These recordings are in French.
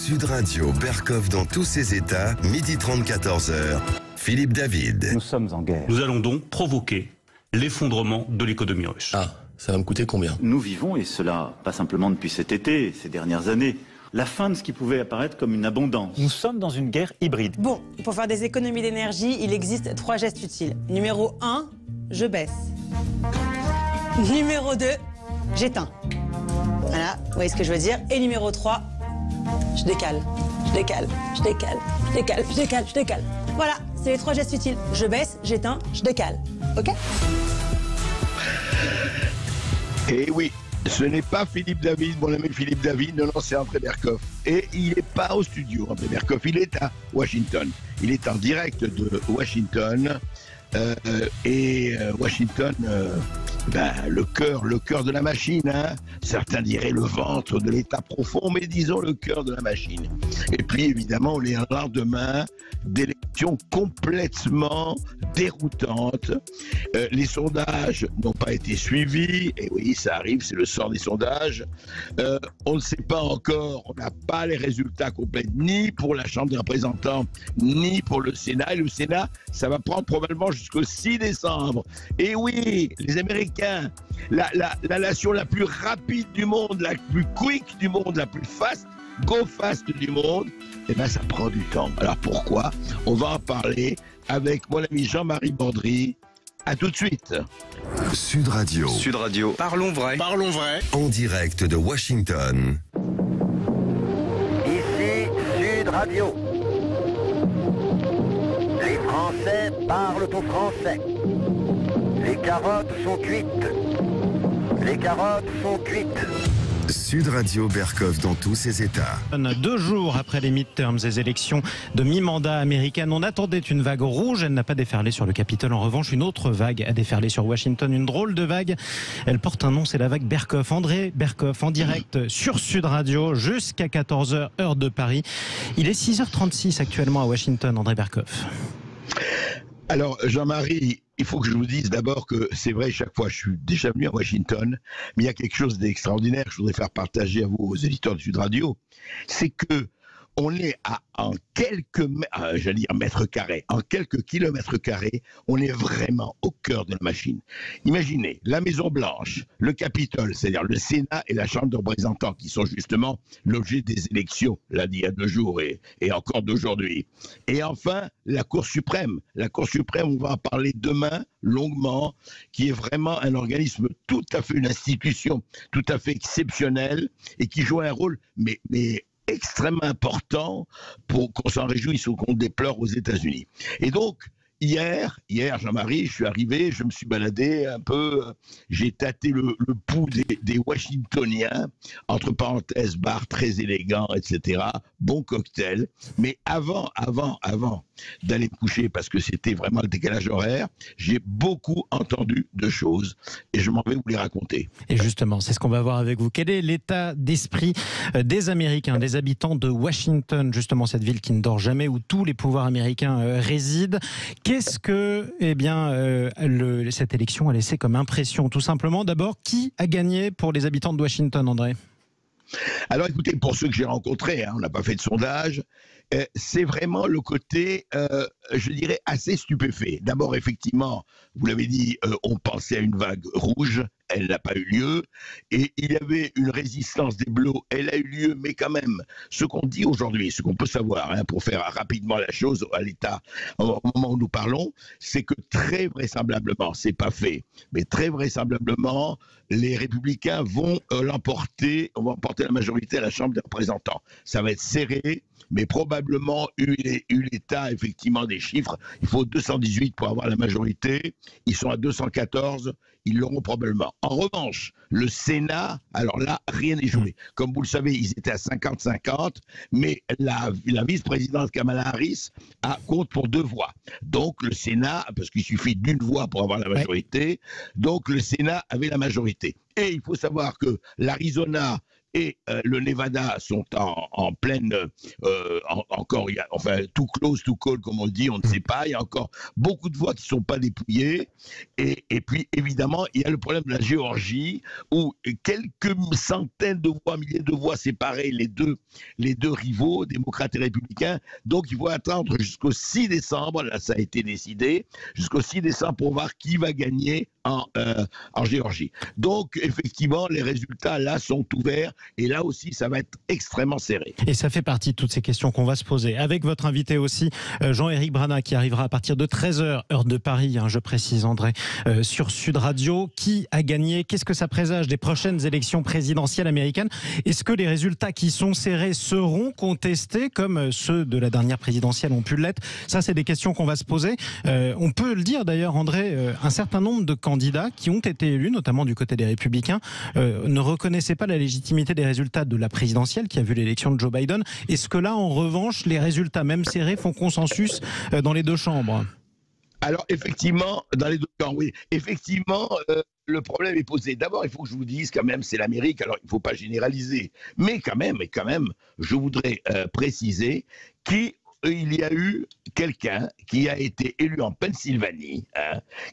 Sud Radio, Berkoff dans tous ses états, 12h30, 14h. Philippe David. Nous sommes en guerre. Nous allons donc provoquer l'effondrement de l'économie russe. Ah, ça va me coûter combien? Nous vivons, et cela pas simplement depuis cet été, ces dernières années, la fin de ce qui pouvait apparaître comme une abondance. Nous sommes dans une guerre hybride. Bon, pour faire des économies d'énergie, il existe 3 gestes utiles. Numéro 1, je baisse. Numéro 2, j'éteins. Voilà, vous voyez ce que je veux dire. Et numéro 3, je décale. Je décale, je décale, je décale, je décale, je décale. Voilà, c'est les 3 gestes utiles. Je baisse, j'éteins, je décale. OK? Eh oui, ce n'est pas Philippe David, mon ami Philippe David, non, c'est André Berkoff. Et il n'est pas au studio, André Berkoff, il est à Washington. Il est en direct de Washington. Washington, le cœur de la machine, hein. Certains diraient le ventre de l'État profond, mais disons le cœur de la machine. Et puis évidemment, on est un lendemain d'élections complètement déroutantes. Les sondages n'ont pas été suivis, et oui, ça arrive, c'est le sort des sondages. On ne sait pas encore, on n'a pas les résultats complets, ni pour la Chambre des représentants, ni pour le Sénat. Et le Sénat, ça va prendre probablement jusqu'au 6 décembre. Et oui, les Américains, la nation la plus rapide du monde, la plus quick du monde, la plus fast, go fast du monde, eh bien ça prend du temps. Alors pourquoi? On va en parler avec mon ami Jean-Marie Bandry. À tout de suite. Sud Radio. Sud Radio. Parlons vrai. Parlons vrai. En direct de Washington. Ici Sud Radio. Les Français parlent au français. Les carottes sont cuites. Les carottes sont cuites. Sud Radio, Berkoff dans tous ses états. 2 jours après les midterms, les élections de mi-mandat américaines, on attendait une vague rouge. Elle n'a pas déferlé sur le Capitole. En revanche, une autre vague a déferlé sur Washington. Une drôle de vague. Elle porte un nom, c'est la vague Berkoff. André Berkoff, en direct sur Sud Radio jusqu'à 14h, heure de Paris. Il est 6h36 actuellement à Washington, André Berkoff. Alors, Jean-Marie, il faut que je vous dise d'abord que c'est vrai, chaque fois, je suis déjà venu à Washington, mais il y a quelque chose d'extraordinaire que je voudrais faire partager à vous, aux éditeurs de Sud Radio, c'est que on est en quelques mètres carrés, en quelques kilomètres carrés, on est vraiment au cœur de la machine. Imaginez la Maison Blanche, le Capitole, c'est-à-dire le Sénat et la Chambre des représentants, qui sont justement l'objet des élections, là d'il y a 2 jours et encore d'aujourd'hui. Et enfin, la Cour suprême. La Cour suprême, on va en parler demain, longuement, qui est vraiment un organisme tout à fait, une institution tout à fait exceptionnelle et qui joue un rôle, mais extrêmement important pour qu'on s'en réjouisse ou qu'on déplore aux États-Unis. Et donc, Hier, Jean-Marie, je suis arrivé, je me suis baladé un peu, j'ai tâté le pouls des Washingtoniens, entre parenthèses, bar très élégant, etc., bon cocktail. Mais avant d'aller me coucher, parce que c'était vraiment le décalage horaire, j'ai beaucoup entendu de choses et je m'en vais vous les raconter. Et justement, c'est ce qu'on va voir avec vous. Quel est l'état d'esprit des Américains, des habitants de Washington, justement cette ville qui ne dort jamais, où tous les pouvoirs américains résident? Qu'est-ce que cette élection a laissé comme impression? Tout simplement, d'abord, qui a gagné pour les habitants de Washington, André? Alors écoutez, pour ceux que j'ai rencontrés, on n'a pas fait de sondage, c'est vraiment le côté, je dirais, assez stupéfait. D'abord, effectivement, vous l'avez dit, on pensait à une vague rouge, elle n'a pas eu lieu, et il y avait une résistance des Bleus, elle a eu lieu, mais quand même, ce qu'on dit aujourd'hui, ce qu'on peut savoir, pour faire rapidement la chose à l'état, au moment où nous parlons, c'est que très vraisemblablement, c'est pas fait, mais très vraisemblablement, les Républicains vont l'emporter, on va emporter la majorité à la Chambre des représentants. Ça va être serré, mais probablement, eu l'état effectivement des chiffres, il faut 218 pour avoir la majorité, ils sont à 214, ils l'auront probablement. En revanche, le Sénat, alors là, rien n'est joué. Comme vous le savez, ils étaient à 50-50, mais la vice-présidente Kamala Harris compte pour 2 voix. Donc le Sénat, parce qu'il suffit d'1 voix pour avoir la majorité, donc le Sénat avait la majorité. Et il faut savoir que l'Arizona et le Nevada sont en pleine, encore, tout close, tout call, comme on le dit, on ne sait pas. Il y a encore beaucoup de voix qui ne sont pas dépouillées. Et puis, évidemment, il y a le problème de la Géorgie, où quelques centaines de voix, milliers de voix séparées, les deux rivaux, démocrates et républicains. Donc, il faut attendre jusqu'au 6 décembre, là, ça a été décidé, jusqu'au 6 décembre pour voir qui va gagner en Géorgie. Donc, effectivement, les résultats, là, sont ouverts. Et là aussi, ça va être extrêmement serré. Et ça fait partie de toutes ces questions qu'on va se poser. Avec votre invité aussi, Jean-Éric Brana, qui arrivera à partir de 13h, heure de Paris, je précise, André, sur Sud Radio. Qui a gagné? Qu'est-ce que ça présage des prochaines élections présidentielles américaines? Est-ce que les résultats qui sont serrés seront contestés comme ceux de la dernière présidentielle ont pu l'être? Ça, c'est des questions qu'on va se poser. On peut le dire d'ailleurs, André, un certain nombre de candidats qui ont été élus, notamment du côté des Républicains, ne reconnaissaient pas la légitimité des résultats de la présidentielle qui a vu l'élection de Joe Biden. Est-ce que là, en revanche, les résultats, même serrés, font consensus dans les deux chambres? Alors, effectivement, dans les deux camps, oui. Effectivement, le problème est posé. D'abord, il faut que je vous dise, quand même, c'est l'Amérique, alors il ne faut pas généraliser. Mais quand même, je voudrais préciser qu'il y a eu quelqu'un qui a été élu en Pennsylvanie,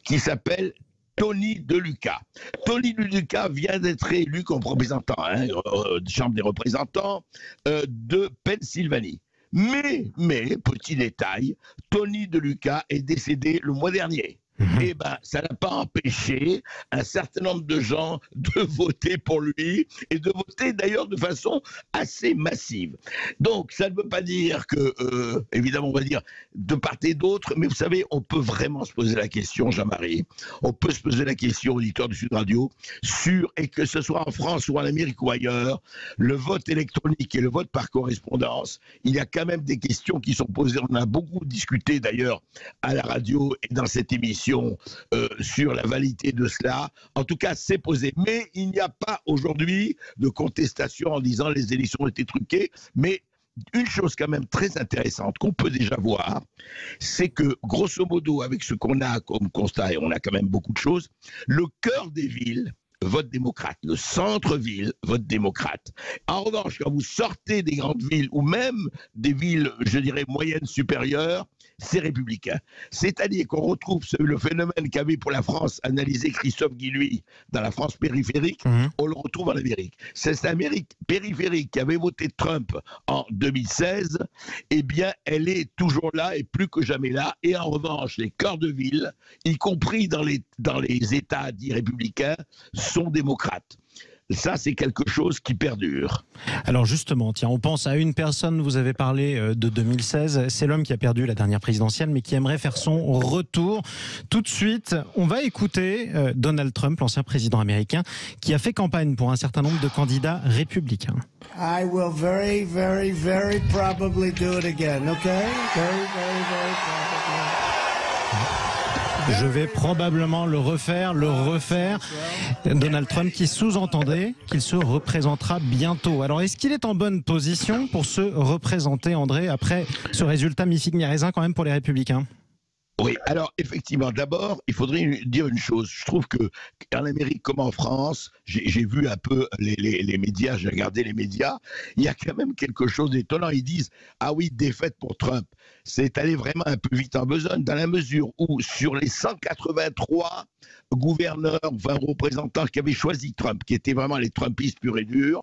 qui s'appelle Tony DeLuca. Tony DeLuca vient d'être élu comme représentant, Chambre des représentants de Pennsylvanie. Mais, petit détail, Tony DeLuca est décédé le mois dernier. Eh ben, ça n'a pas empêché un certain nombre de gens de voter pour lui et de voter d'ailleurs de façon assez massive. Donc, ça ne veut pas dire que, évidemment, on va dire de part et d'autre, mais vous savez, on peut vraiment se poser la question, Jean-Marie, on peut se poser la question, auditeur de Sud Radio, et que ce soit en France ou en Amérique ou ailleurs, le vote électronique et le vote par correspondance, il y a quand même des questions qui sont posées. On a beaucoup discuté d'ailleurs à la radio et dans cette émission sur la validité de cela. En tout cas, c'est posé. Mais il n'y a pas aujourd'hui de contestation en disant les élections ont été truquées. Mais une chose quand même très intéressante qu'on peut déjà voir, c'est que grosso modo, avec ce qu'on a comme constat, et on a quand même beaucoup de choses, le cœur des villes vote démocrate, le centre-ville vote démocrate. En revanche, quand vous sortez des grandes villes ou même des villes, je dirais, moyennes supérieures, c'est républicain. C'est-à-dire qu'on retrouve le phénomène qu'avait pour la France analysé Christophe Guilluy dans la France périphérique, on le retrouve en Amérique. C'est cette Amérique périphérique qui avait voté Trump en 2016, eh bien, elle est toujours là et plus que jamais là. Et en revanche, les cœurs de ville, y compris dans les États dits républicains, sont démocrates. Ça, c'est quelque chose qui perdure. Alors justement, tiens, on pense à une personne, vous avez parlé de 2016, c'est l'homme qui a perdu la dernière présidentielle, mais qui aimerait faire son retour. Tout de suite, on va écouter Donald Trump, l'ancien président américain, qui a fait campagne pour un certain nombre de candidats républicains. I will very, very, very probably do it again, okay? Very, very, very probably. Je vais probablement le refaire. Donald Trump qui sous-entendait qu'il se représentera bientôt. Alors, est-ce qu'il est en bonne position pour se représenter, André, après ce résultat mi-figue mi-raisin quand même pour les Républicains? Oui, alors effectivement, d'abord, il faudrait dire une chose. Je trouve qu'en Amérique comme en France, j'ai vu un peu les médias, j'ai regardé les médias, il y a quand même quelque chose d'étonnant. Ils disent, ah oui, défaite pour Trump. C'est allé vraiment un peu vite en besogne, dans la mesure où sur les 183 gouverneurs, enfin représentants qui avaient choisi Trump, qui étaient vraiment les Trumpistes purs et durs,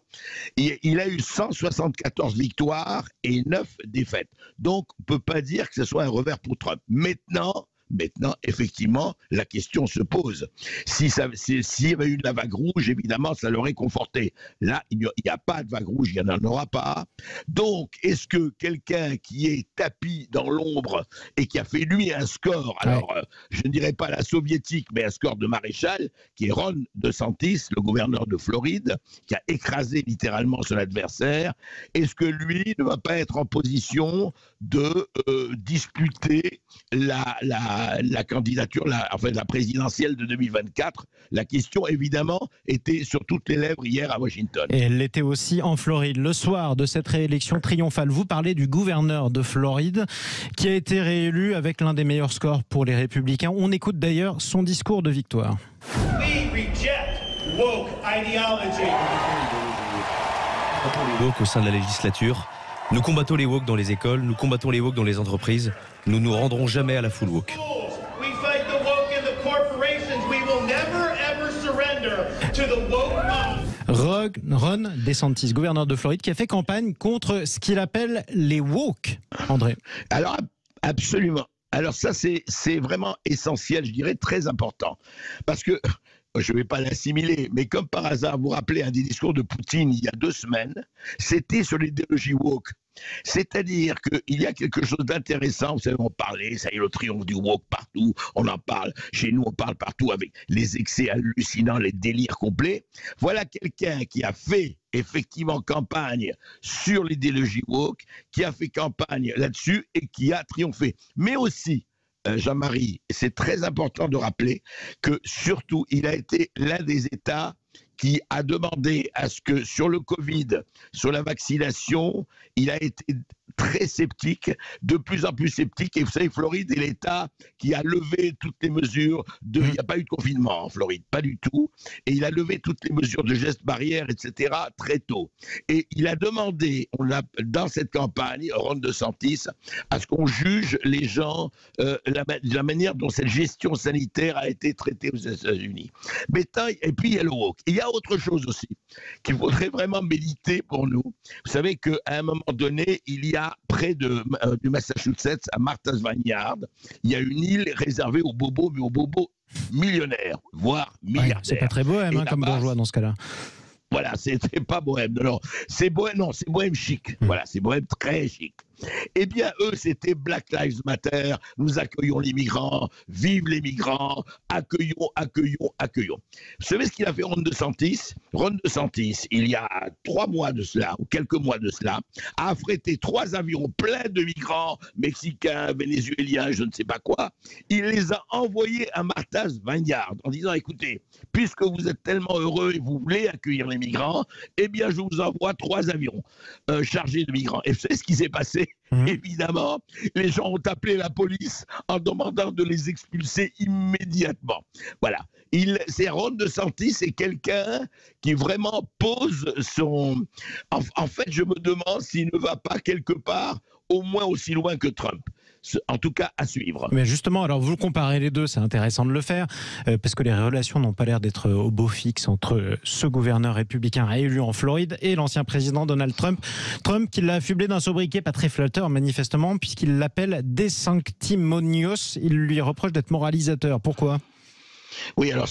il a eu 174 victoires et 9 défaites. Donc, on ne peut pas dire que ce soit un revers pour Trump. Maintenant, effectivement, la question se pose. S'il y avait eu de la vague rouge, évidemment, ça l'aurait conforté. Là, il n'y a pas de vague rouge, il n'y en aura pas. Donc, est-ce que quelqu'un qui est tapi dans l'ombre et qui a fait, lui, un score, alors, je ne dirais pas la soviétique, mais un score de maréchal, qui est Ron DeSantis, le gouverneur de Floride, qui a écrasé littéralement son adversaire, est-ce que lui ne va pas être en position de disputer la candidature, la présidentielle de 2024. La question, évidemment, était sur toutes les lèvres hier à Washington. Et elle l'était aussi en Floride. Le soir de cette réélection triomphale, vous parlez du gouverneur de Floride qui a été réélu avec l'un des meilleurs scores pour les Républicains. On écoute d'ailleurs son discours de victoire. We reject woke ideology. les woke au sein de la législature. Nous combattons les woke dans les écoles, nous combattons les woke dans les entreprises. Nous nous rendrons jamais à la full woke. Ron DeSantis, gouverneur de Floride, qui a fait campagne contre ce qu'il appelle les woke. André. Alors, absolument. Alors ça, c'est vraiment essentiel, je dirais très important. Parce que, je ne vais pas l'assimiler, mais comme par hasard, vous vous rappelez un des discours de Poutine il y a 2 semaines, c'était sur l'idéologie woke. C'est-à-dire qu'il y a quelque chose d'intéressant, vous savez, on parlait, ça y est, le triomphe du woke partout, on en parle, chez nous on parle partout avec les excès hallucinants, les délires complets. Voilà quelqu'un qui a fait effectivement campagne sur l'idéologie woke, qui a fait campagne là-dessus et qui a triomphé. Mais aussi, Jean-Marie, c'est très important de rappeler que surtout, il a été l'un des États qui a demandé à ce que sur le Covid, sur la vaccination, il a été très sceptique, de plus en plus sceptique. Et vous savez, Floride est l'État qui a levé toutes les mesures il n'y a pas eu de confinement en Floride, pas du tout. Et il a levé toutes les mesures de gestes barrières, etc., très tôt. Et il a demandé, dans cette campagne, Ron DeSantis, à ce qu'on juge les gens, la manière dont cette gestion sanitaire a été traitée aux États-Unis. Mais et puis il y a le woke. Il y a autre chose aussi qu'il faudrait vraiment méditer pour nous. Vous savez qu'à un moment donné, il y a près du Massachusetts, à Martha's Vineyard, il y a une île réservée aux bobos, mais aux bobos millionnaires, voire milliardaires. C'est pas très bohème comme bourgeois dans ce cas-là. Voilà, c'était pas bohème. Non, c'est bohème chic. Voilà, c'est bohème très chic. Eh bien, eux, c'était Black Lives Matter, nous accueillons les migrants, vive les migrants, accueillons, accueillons, accueillons. Vous savez ce qu'il a fait Ron DeSantis ? Ron DeSantis, il y a 3 mois de cela, ou quelques mois de cela, a affrété 3 avions pleins de migrants, mexicains, vénézuéliens, je ne sais pas quoi. Il les a envoyés à Martha's Vineyard en disant, écoutez, puisque vous êtes tellement heureux et vous voulez accueillir les migrants, eh bien, je vous envoie 3 avions chargés de migrants. Et vous savez ce qui s'est passé ? Évidemment, les gens ont appelé la police en demandant de les expulser immédiatement. Voilà. C'est Ron DeSantis, c'est quelqu'un qui vraiment pose son... En fait, je me demande s'il ne va pas quelque part au moins aussi loin que Trump. En tout cas, à suivre. Mais justement, alors vous comparez les deux, c'est intéressant de le faire, parce que les relations n'ont pas l'air d'être au beau fixe entre ce gouverneur républicain élu en Floride et l'ancien président Donald Trump. Trump qui l'a affublé d'un sobriquet pas très flatteur, manifestement, puisqu'il l'appelle DeSanctimonious. Il lui reproche d'être moralisateur. Pourquoi ? Oui, alors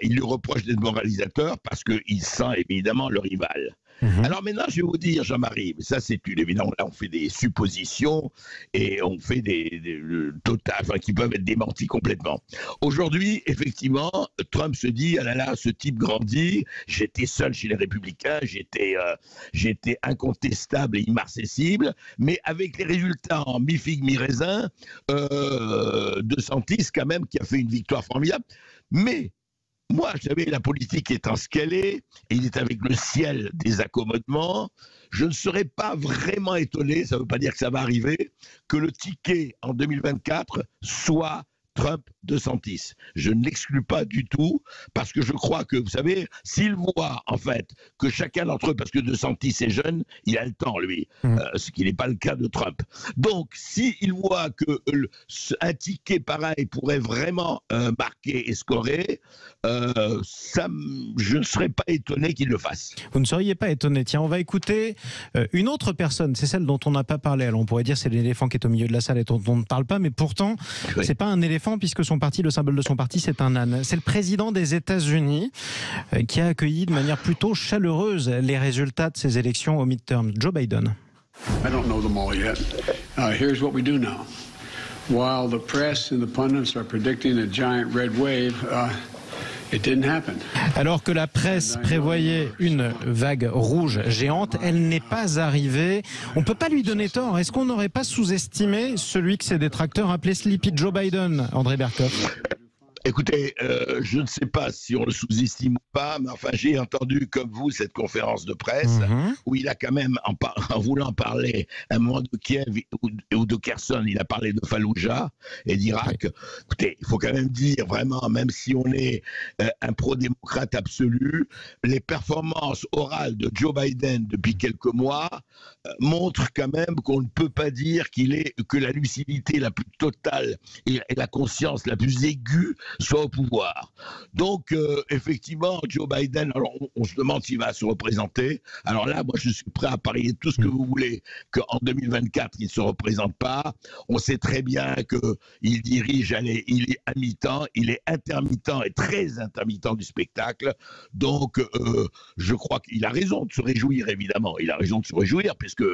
il lui reproche d'être moralisateur parce qu'il sent évidemment le rival. Alors maintenant, je vais vous dire, Jean-Marie, ça c'est évidemment, là on fait des suppositions et on fait des qui peuvent être démenties complètement. Aujourd'hui, effectivement, Trump se dit, ah là là, ce type grandit, j'étais seul chez les Républicains, j'étais incontestable et immarcessible, mais avec les résultats en mi-figue, mi-raisin, DeSantis quand même, qui a fait une victoire formidable, mais... Moi, vous savez, la politique étant ce qu'elle est, et il est avec le ciel des accommodements, je ne serais pas vraiment étonné, ça ne veut pas dire que ça va arriver, que le ticket en 2024 soit Trump DeSantis. Je ne l'exclus pas du tout, parce que je crois que, vous savez, s'il voit, en fait, que chacun d'entre eux, parce que DeSantis est jeune, il a le temps, lui, ce qui n'est pas le cas de Trump. Donc, s'il voit qu'un ticket pareil pourrait vraiment marquer et scorer, je ne serais pas étonné qu'il le fasse. Vous ne seriez pas étonné. Tiens, on va écouter une autre personne, c'est celle dont on n'a pas parlé. Alors, on pourrait dire c'est l'éléphant qui est au milieu de la salle et dont on ne parle pas, mais pourtant, c'est pas un éléphant, puisque son parti, le symbole de son parti, c'est un âne. C'est le président des États-Unis qui a accueilli de manière plutôt chaleureuse les résultats de ces élections au midterm. Joe Biden. I don't know them all yet. Here's what we do know. While the press and the pundits are predicting a giant red wave, it didn't happen. Alors que la presse prévoyait une vague rouge géante, elle n'est pas arrivée. On ne peut pas lui donner tort. Est-ce qu'on n'aurait pas sous-estimé celui que ses détracteurs appelaient Sleepy Joe Biden, André Berkoff ? Écoutez, je ne sais pas si on le sous-estime ou pas, mais enfin, j'ai entendu, comme vous, cette conférence de presse où il a quand même, en voulant parler un moment de Kiev ou de Kherson, il a parlé de Fallujah et d'Irak. Écoutez, il faut quand même dire, vraiment, même si on est un pro-démocrate absolu, les performances orales de Joe Biden depuis quelques mois montrent quand même qu'on ne peut pas dire que la lucidité la plus totale et la conscience la plus aiguë soit au pouvoir. Donc, effectivement, Joe Biden, alors on se demande s'il va se représenter. Alors là, moi, je suis prêt à parier tout ce que vous voulez qu'en 2024, il ne se représente pas. On sait très bien qu'il dirige, il est à mi-temps, il est intermittent et très intermittent du spectacle. Donc, je crois qu'il a raison de se réjouir, évidemment. Il a raison de se réjouir, puisque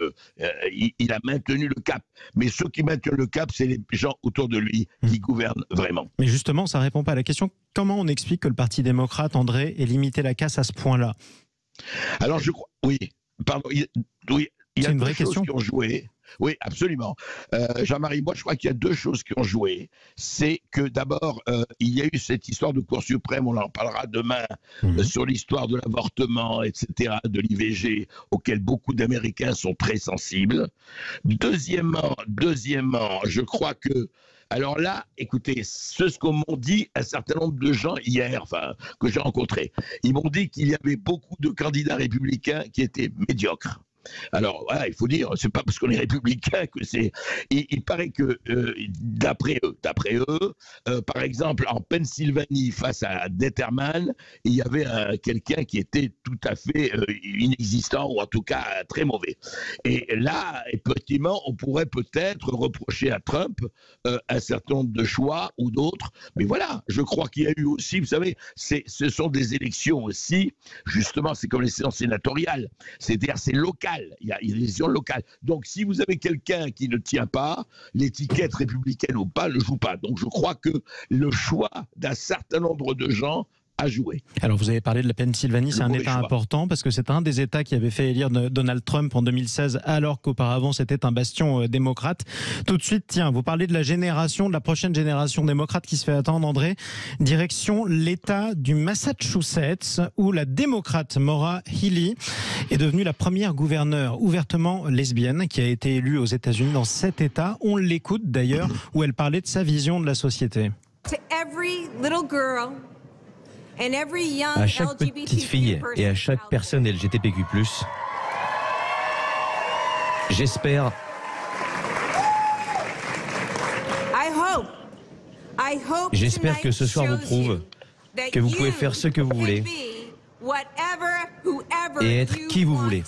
il a maintenu le cap. Mais ceux qui maintiennent le cap, c'est les gens autour de lui qui gouvernent vraiment. Mais justement, ça ne répond pas à la question. Comment on explique que le Parti démocrate, André, ait limité la casse à ce point-là? Alors, je crois... Oui, pardon. Oui, il y a une deux vraie choses question qui ont joué. Oui, absolument. Jean-Marie, moi, je crois qu'il y a deux choses qui ont joué. C'est que d'abord, il y a eu cette histoire de Cour suprême, on en parlera demain, sur l'histoire de l'avortement, etc., de l'IVG, auquel beaucoup d'Américains sont très sensibles. Deuxièmement, je crois que... Alors là, écoutez, c'est ce qu'ont dit un certain nombre de gens hier, que j'ai rencontrés. Ils m'ont dit qu'il y avait beaucoup de candidats républicains qui étaient médiocres. Alors, voilà, il faut dire, c'est pas parce qu'on est républicain que c'est... Il paraît que, d'après eux, par exemple, en Pennsylvanie, face à Detterman, il y avait quelqu'un qui était tout à fait inexistant, ou en tout cas très mauvais. Et là, effectivement, on pourrait peut-être reprocher à Trump un certain nombre de choix ou d'autres. Mais voilà, je crois qu'il y a eu aussi, vous savez, ce sont des élections aussi, justement, c'est comme les séances sénatoriales, c'est-à-dire c'est local. Il y a des élections locales. Donc, si vous avez quelqu'un qui ne tient pas, l'étiquette républicaine ou pas ne joue pas. Donc, je crois que le choix d'un certain nombre de gens a joué. Alors, vous avez parlé de la Pennsylvanie, c'est un État important parce que c'est un des États qui avait fait élire Donald Trump en 2016, alors qu'auparavant c'était un bastion démocrate. Tout de suite, tiens, vous parlez de la prochaine génération démocrate qui se fait attendre, André. Direction l'État du Massachusetts, où la démocrate Maura Healey est devenue la première gouverneure ouvertement lesbienne qui a été élue aux États-Unis dans cet État. On l'écoute d'ailleurs, où elle parlait de sa vision de la société. To every little girl. À chaque petite fille et à chaque personne LGBTQ+, j'espère que ce soir vous prouve que vous pouvez faire ce que vous voulez et être qui vous voulez.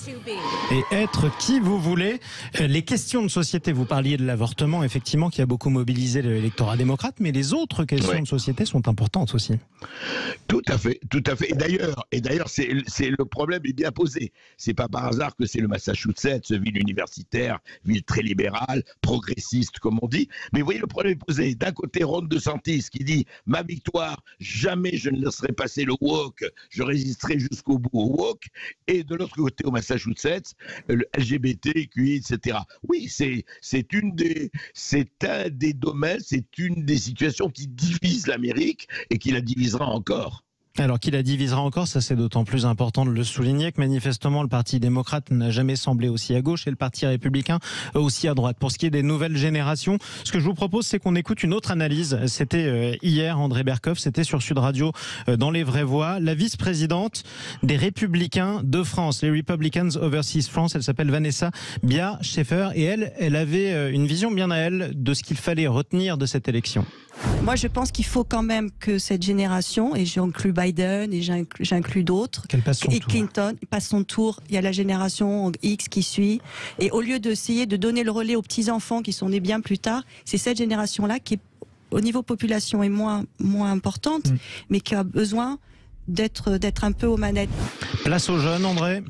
Et être qui vous voulez. Les questions de société, vous parliez de l'avortement, effectivement, qui a beaucoup mobilisé l'électorat démocrate, mais les autres questions de société sont importantes aussi. Tout à fait, tout à fait. Et d'ailleurs, le problème est bien posé. C'est pas par hasard que c'est le Massachusetts, ville universitaire, ville très libérale, progressiste, comme on dit. Mais vous voyez, le problème est posé. D'un côté, Ron DeSantis qui dit « Ma victoire, jamais je ne laisserai passer le woke, je résisterai jusqu'au bout au woke ». Et de l'autre côté, au Massachusetts, le LGBTQI, etc. Oui, c'est un des domaines, c'est une des situations qui divise l'Amérique et qui la divisera encore. Alors qu'il la divisera encore, ça c'est d'autant plus important de le souligner que manifestement le Parti démocrate n'a jamais semblé aussi à gauche et le Parti républicain aussi à droite. Pour ce qui est des nouvelles générations, ce que je vous propose c'est qu'on écoute une autre analyse. C'était hier, André Berkoff, c'était sur Sud Radio dans Les Vraies Voix. La vice-présidente des Républicains de France, les Republicans Overseas France, elle s'appelle Vanessa Bia-Schaeffer et elle avait une vision bien à elle de ce qu'il fallait retenir de cette élection. Moi, je pense qu'il faut quand même que cette génération, et j'inclus Biden et j'inclus d'autres, et Clinton passe son tour. Il y a la génération X qui suit. Et au lieu d'essayer de donner le relais aux petits-enfants qui sont nés bien plus tard, c'est cette génération-là qui, au niveau population, est moins importante, mais qui a besoin d'être un peu aux manettes. Place aux jeunes, André.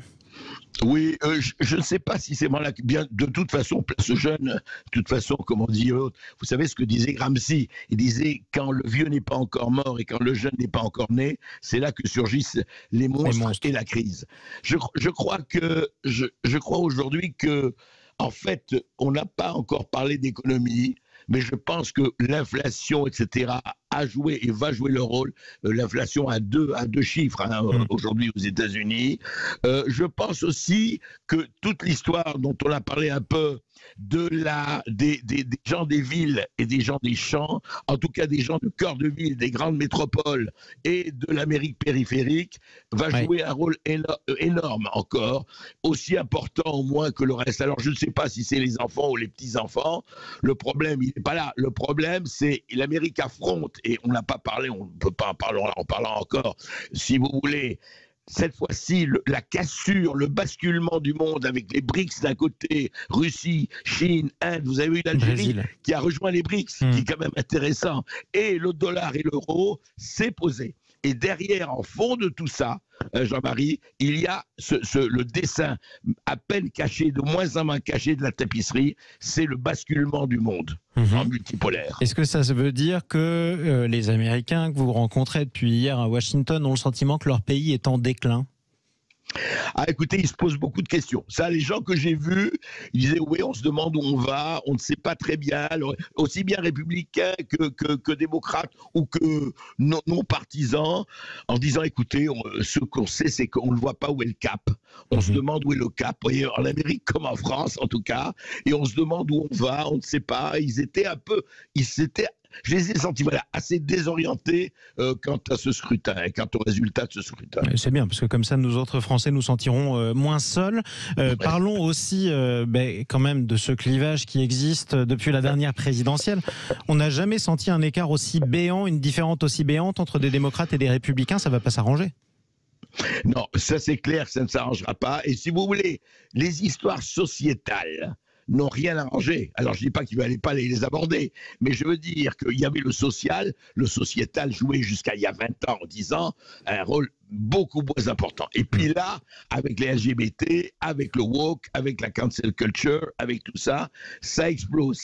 Oui, je ne sais pas si c'est moi là. Bien, de toute façon, place jeune, de toute façon, comme on dit, vous savez ce que disait Gramsci. Il disait quand le vieux n'est pas encore mort et quand le jeune n'est pas encore né, c'est là que surgissent les monstres et la crise. Je crois aujourd'hui que, en fait, on n'a pas encore parlé d'économie, mais je pense que l'inflation, etc., a joué et va jouer le rôle. L'inflation à deux chiffres aujourd'hui aux États-Unis. Je pense aussi que toute l'histoire dont on a parlé un peu des gens des villes et des gens des champs, en tout cas des gens de cœur de ville, des grandes métropoles et de l'Amérique périphérique, va jouer un rôle énorme encore, aussi important au moins que le reste. Alors je ne sais pas si c'est les enfants ou les petits-enfants, le problème il n'est pas là. Le problème c'est l'Amérique affronte, et on n'a pas parlé, on ne peut pas en parler, en parlant encore, si vous voulez, cette fois-ci, la cassure, le basculement du monde avec les BRICS d'un côté, Russie, Chine, Inde, vous avez eu l'Algérie qui a rejoint les BRICS, qui est quand même intéressant, et le dollar et l'euro s'est posé. Et derrière, en fond de tout ça, Jean-Marie, il y a le dessin à peine caché, de moins en moins caché de la tapisserie, c'est le basculement du monde en multipolaire. Est-ce que ça veut dire que les Américains que vous rencontrez depuis hier à Washington ont le sentiment que leur pays est en déclin ? Ah, écoutez, ils se posent beaucoup de questions. Ça, les gens que j'ai vus, ils disaient oui, on se demande où on va, on ne sait pas très bien. Alors, aussi bien républicains que démocrates ou que non partisans, en disant écoutez, ce qu'on sait, c'est qu'on ne voit pas où est le cap. On se demande où est le cap. Vous voyez, en Amérique comme en France, en tout cas, et on se demande où on va, on ne sait pas. Je les ai sentis assez désorientés quant à ce scrutin, quant au résultat de ce scrutin. C'est bien, parce que comme ça, nous autres Français nous sentirons moins seuls. Parlons aussi quand même de ce clivage qui existe depuis la dernière présidentielle. On n'a jamais senti un écart aussi béant, une différence aussi béante entre des démocrates et des républicains. Ça ne va pas s'arranger. Non, ça c'est clair que ça ne s'arrangera pas. Et si vous voulez, les histoires sociétales n'ont rien arrangé. Alors je ne dis pas qu'il ne fallait pas les aborder, mais je veux dire qu'il y avait le sociétal jouait jusqu'à il y a 20 ans, 10 ans, un rôle beaucoup moins important. Et puis là, avec les LGBT, avec le woke, avec la cancel culture, avec tout ça, ça explose.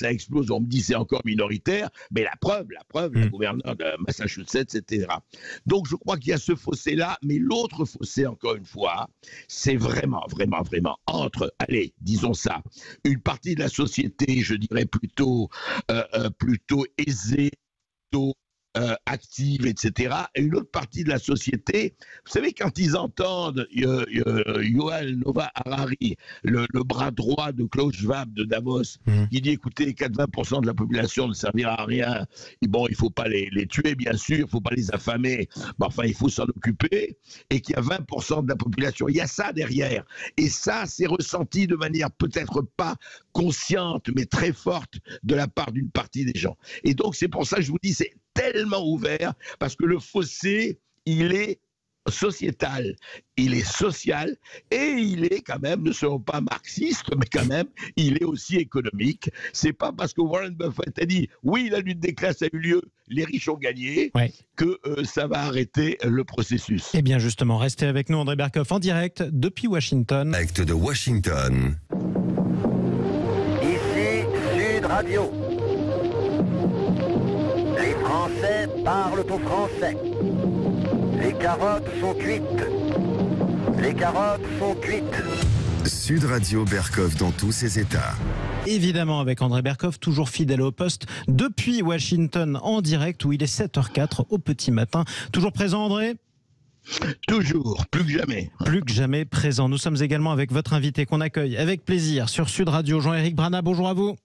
On me dit c'est encore minoritaire, mais la preuve, la gouverneure de Massachusetts, etc. Donc je crois qu'il y a ce fossé-là, mais l'autre fossé, encore une fois, c'est vraiment entre, allez, disons ça, une partie de la société, je dirais plutôt aisée, plutôt active, etc. Et une autre partie de la société, vous savez, quand ils entendent Yuval Noah Harari, le bras droit de Klaus Schwab de Davos, qui dit écoutez, 80% de la population ne servira à rien, et bon, il ne faut pas les tuer, bien sûr, il ne faut pas les affamer, mais enfin, il faut s'en occuper, et qu'il y a 20% de la population, il y a ça derrière. Et ça, c'est ressenti de manière peut-être pas consciente, mais très forte de la part d'une partie des gens. Et donc, c'est pour ça que je vous dis, c'est tellement ouvert, parce que le fossé, il est sociétal, il est social, et il est quand même, ne serons pas marxistes, mais quand même, il est aussi économique. C'est pas parce que Warren Buffett a dit, oui, la lutte des classes a eu lieu, les riches ont gagné, que ça va arrêter le processus. Eh bien justement, restez avec nous, André Berkoff, en direct depuis Washington. Acte de Washington. Ici, Sud Radio. Les Français parlent au français. Les carottes sont cuites. Les carottes sont cuites. Sud Radio Berkoff dans tous ses états. Évidemment avec André Berkoff, toujours fidèle au poste, depuis Washington en direct où il est 7h04 au petit matin. Toujours présent André ? Toujours, plus que jamais. Plus que jamais présent. Nous sommes également avec votre invité qu'on accueille avec plaisir sur Sud Radio, Jean-Éric Brana. Bonjour à vous.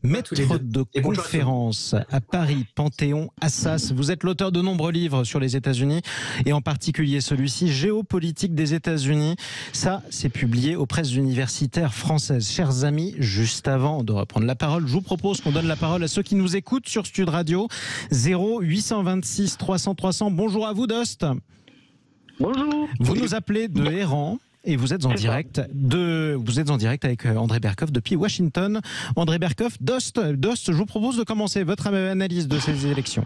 Maître de conférence à Paris, Panthéon, Assas. Vous êtes l'auteur de nombreux livres sur les États-Unis et en particulier celui-ci, Géopolitique des États-Unis. Ça, c'est publié aux presses universitaires françaises. Chers amis, juste avant de reprendre la parole, je vous propose qu'on donne la parole à ceux qui nous écoutent sur Sud Radio. 0826 300 300. Bonjour à vous, Dost. Bonjour. Vous nous appelez de Héran. Et vous êtes en direct avec André Berkoff depuis Washington. André Berkoff, Dost, je vous propose de commencer votre analyse de ces élections.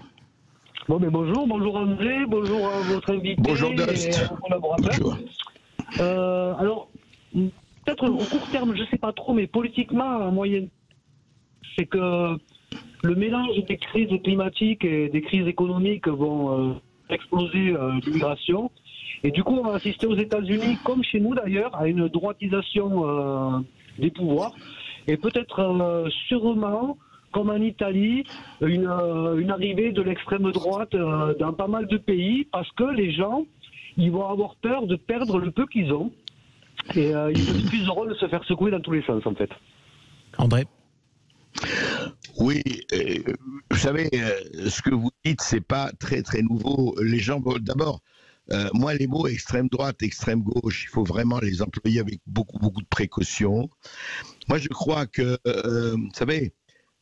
Bon, mais bonjour André, bonjour à votre invité. Bonjour Dost. Et à vos collaborateurs. Bonjour. Alors, peut-être au court terme, je ne sais pas trop, mais politiquement, en moyenne, c'est que le mélange des crises climatiques et des crises économiques vont exploser l'immigration. Et du coup, on va assister aux États-Unis, comme chez nous d'ailleurs, à une droitisation des pouvoirs. Et peut-être sûrement comme en Italie, une arrivée de l'extrême droite dans pas mal de pays, parce que les gens, ils vont avoir peur de perdre le peu qu'ils ont. Et ils refuseront de se faire secouer dans tous les sens, en fait. André? Oui, vous savez, ce que vous dites, c'est pas très très nouveau. Les gens, d'abord, moi, les mots extrême droite, extrême gauche, il faut vraiment les employer avec beaucoup de précaution. Moi, je crois que, vous savez,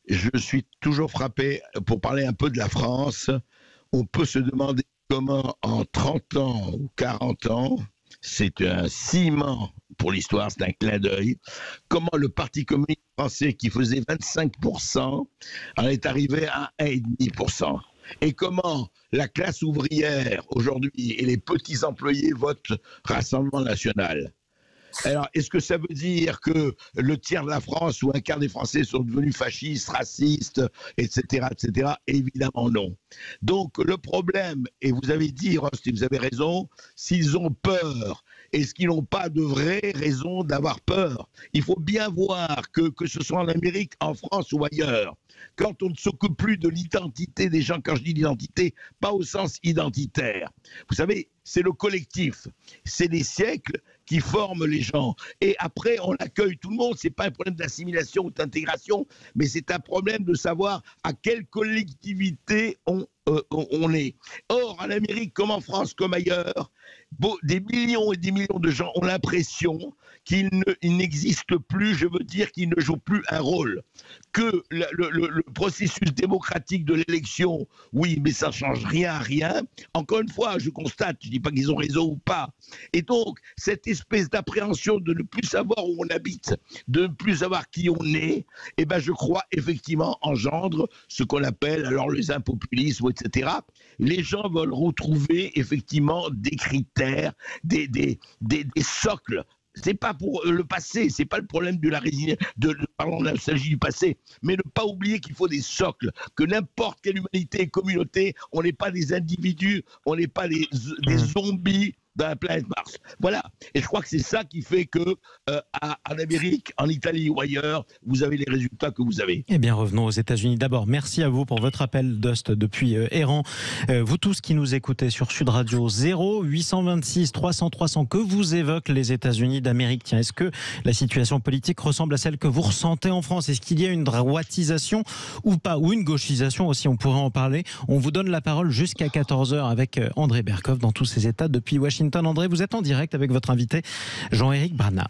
je suis toujours frappé, pour parler un peu de la France, on peut se demander comment en 30 ans ou 40 ans, c'est un ciment pour l'histoire, c'est un clin d'œil, comment le Parti communiste français, qui faisait 25%, en est arrivé à 1,5%. Et comment la classe ouvrière, aujourd'hui, et les petits employés votent Rassemblement national. Alors, est-ce que ça veut dire que le tiers de la France ou un quart des Français sont devenus fascistes, racistes, etc., etc.? Évidemment non. Donc, le problème, et vous avez dit, Rost, et vous avez raison, s'ils ont peur, est-ce qu'ils n'ont pas de vraies raisons d'avoir peur? Il faut bien voir que ce soit en Amérique, en France ou ailleurs, quand on ne s'occupe plus de l'identité des gens, quand je dis l'identité, pas au sens identitaire. Vous savez, c'est le collectif, c'est des siècles qui forment les gens. Et après, on accueille tout le monde. C'est pas un problème d'assimilation ou d'intégration, mais c'est un problème de savoir à quelle collectivité on est. Or, en Amérique, comme en France, comme ailleurs, des millions et des millions de gens ont l'impression qu'il n'existe plus, je veux dire qu'ils ne jouent plus un rôle. Que le processus démocratique de l'élection, oui, mais ça ne change rien à rien. Encore une fois, je constate, je ne dis pas qu'ils ont raison ou pas. Et donc, cette espèce d'appréhension de ne plus savoir où on habite, de ne plus savoir qui on est, eh ben, je crois effectivement engendre ce qu'on appelle alors les impopulismes, etc. Les gens veulent retrouver effectivement des critères, des socles. C'est pas pour le passé, c'est pas le problème de la nostalgie du passé, mais ne pas oublier qu'il faut des socles, que n'importe quelle humanité et communauté, on n'est pas des individus, on n'est pas des zombies dans la planète Mars. Voilà. Et je crois que c'est ça qui fait que en Amérique, en Italie ou ailleurs, vous avez les résultats que vous avez. Eh bien, revenons aux États-Unis. D'abord, merci à vous pour votre appel, Dust, depuis Héran. Vous tous qui nous écoutez sur Sud Radio, 0826 300 300, que vous évoquent les États-Unis d'Amérique? Tiens, est-ce que la situation politique ressemble à celle que vous ressentez en France? Est-ce qu'il y a une droitisation ou pas? Ou une gauchisation aussi, on pourrait en parler. On vous donne la parole jusqu'à 14h avec André Berkoff dans tous ces États depuis Washington. André, vous êtes en direct avec votre invité Jean-Éric Bana.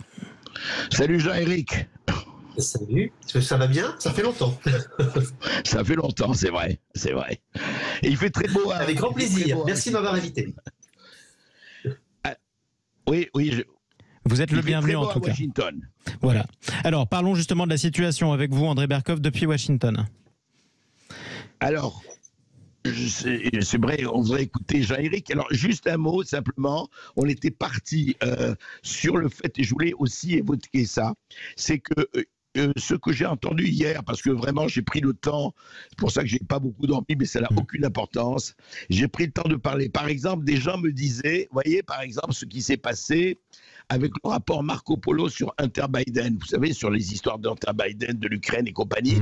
Salut Jean-Éric. Salut, ça va bien? Ça fait longtemps. Ça fait longtemps, c'est vrai, c'est vrai. Et il fait très beau. Avec grand plaisir, merci de m'avoir invité. Oui. Vous êtes le bienvenu en tout cas. Washington. Voilà. Alors, parlons justement de la situation avec vous, André Berkoff, depuis Washington. Alors, c'est vrai, on voudrait écouter Jean-Éric. Alors, juste un mot, simplement. On était parti sur le fait, et je voulais aussi évoquer ça, c'est que ce que j'ai entendu hier, parce que vraiment j'ai pris le temps, c'est pour ça que j'ai pas beaucoup dormi, mais ça n'a aucune importance, j'ai pris le temps de parler. Par exemple, des gens me disaient, voyez par exemple ce qui s'est passé avec le rapport Marco Polo sur Hunter Biden, vous savez, sur les histoires d'Hunter Biden, de l'Ukraine et compagnie.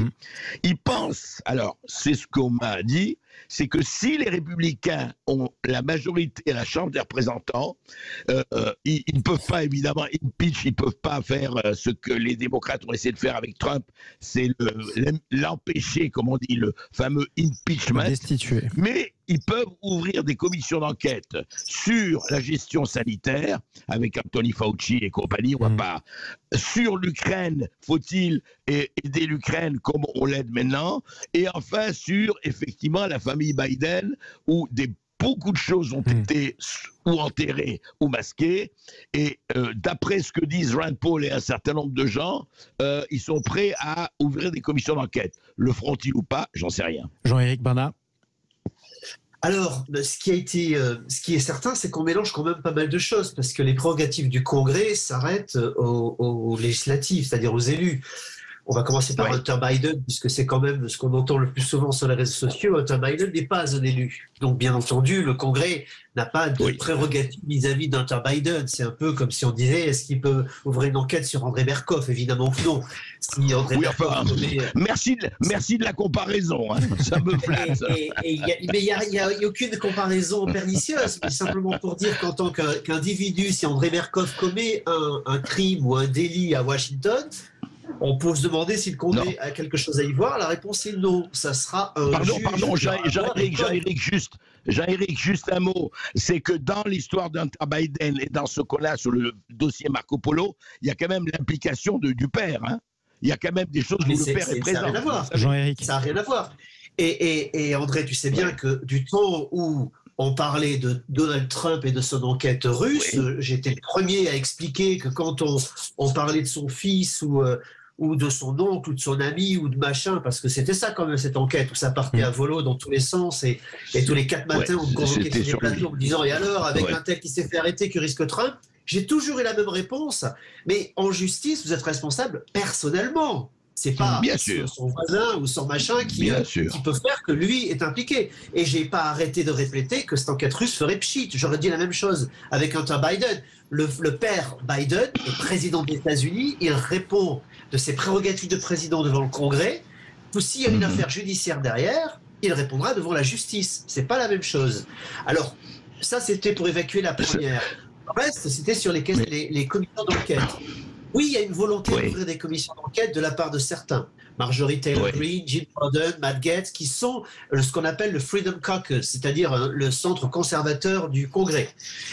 Ils pensent, alors c'est ce qu'on m'a dit, c'est que si les républicains ont la majorité à la Chambre des représentants, ils ne peuvent pas évidemment impeach, ils ne peuvent pas faire ce que les démocrates ont essayé de faire avec Trump, c'est l'empêcher, comme on dit, le fameux impeachment. Destituer. Mais ils peuvent ouvrir des commissions d'enquête sur la gestion sanitaire, avec Anthony Fauci et compagnie, on va pas. Sur l'Ukraine, faut-il aider l'Ukraine comme on l'aide maintenant? Et enfin, sur, effectivement, la famille Biden, où beaucoup de choses ont été ou enterrées ou masquées. Et d'après ce que disent Rand Paul et un certain nombre de gens, ils sont prêts à ouvrir des commissions d'enquête. Le feront-ils ou pas? J'en sais rien. Jean-Éric Bana. Alors, ce qui est certain, c'est qu'on mélange quand même pas mal de choses, parce que les prérogatives du Congrès s'arrêtent aux législatives, c'est-à-dire aux élus. On va commencer par Hunter Biden, puisque c'est quand même ce qu'on entend le plus souvent sur les réseaux sociaux. Hunter Biden n'est pas un élu. Donc, bien entendu, le Congrès n'a pas de prérogative vis-à-vis d'Hunter Biden. C'est un peu comme si on disait, est-ce qu'il peut ouvrir une enquête sur André Berkoff? Évidemment que non. Si André Berkoff merci de la comparaison, hein. Ça me flatte. Mais il n'y a aucune comparaison pernicieuse, mais simplement pour dire qu'en tant qu'individu, si André Berkoff commet un crime ou un délit à Washington, on peut se demander si le Congrès a quelque chose à y voir. La réponse est non. Ça sera un Pardon, Jean-Éric, juste un mot. C'est que dans l'histoire d'Hunter Biden et dans ce qu'on a sur le dossier Marco Polo, il y a quand même l'implication du père. Hein. Il y a quand même des choses où le père est présent. Ça n'a rien à voir. Jean-Éric. Ça n'a rien à voir. Et André, tu sais bien que du temps où on parlait de Donald Trump et de son enquête russe, j'étais le premier à expliquer que quand on parlait de son fils ou de son oncle ou de son ami ou de machin, parce que c'était ça quand même cette enquête, où ça partait à volo dans tous les sens et tous les 4 matins on me convoquait sur les plateaux en me disant et alors avec un tel qui s'est fait arrêter que risque Trump, j'ai toujours eu la même réponse, mais en justice vous êtes responsable personnellement. C'est pas son voisin ou son machin qui peut faire que lui est impliqué. Et j'ai pas arrêté de répéter que cette enquête russe ferait pchit. J'aurais dit la même chose avec Hunter Biden. Le père Biden est président des États-Unis. Il répond de ses prérogatives de président devant le Congrès. S'il y a une affaire judiciaire derrière, il répondra devant la justice. C'est pas la même chose. Alors, ça, c'était pour évacuer la première. Le reste, c'était sur les commissions d'enquête. Oui, il y a une volonté d'ouvrir des commissions d'enquête de la part de certains. Marjorie Taylor Greene, Jim Jordan, Matt Gaetz, qui sont ce qu'on appelle le Freedom Caucus, c'est-à-dire le centre conservateur du Congrès.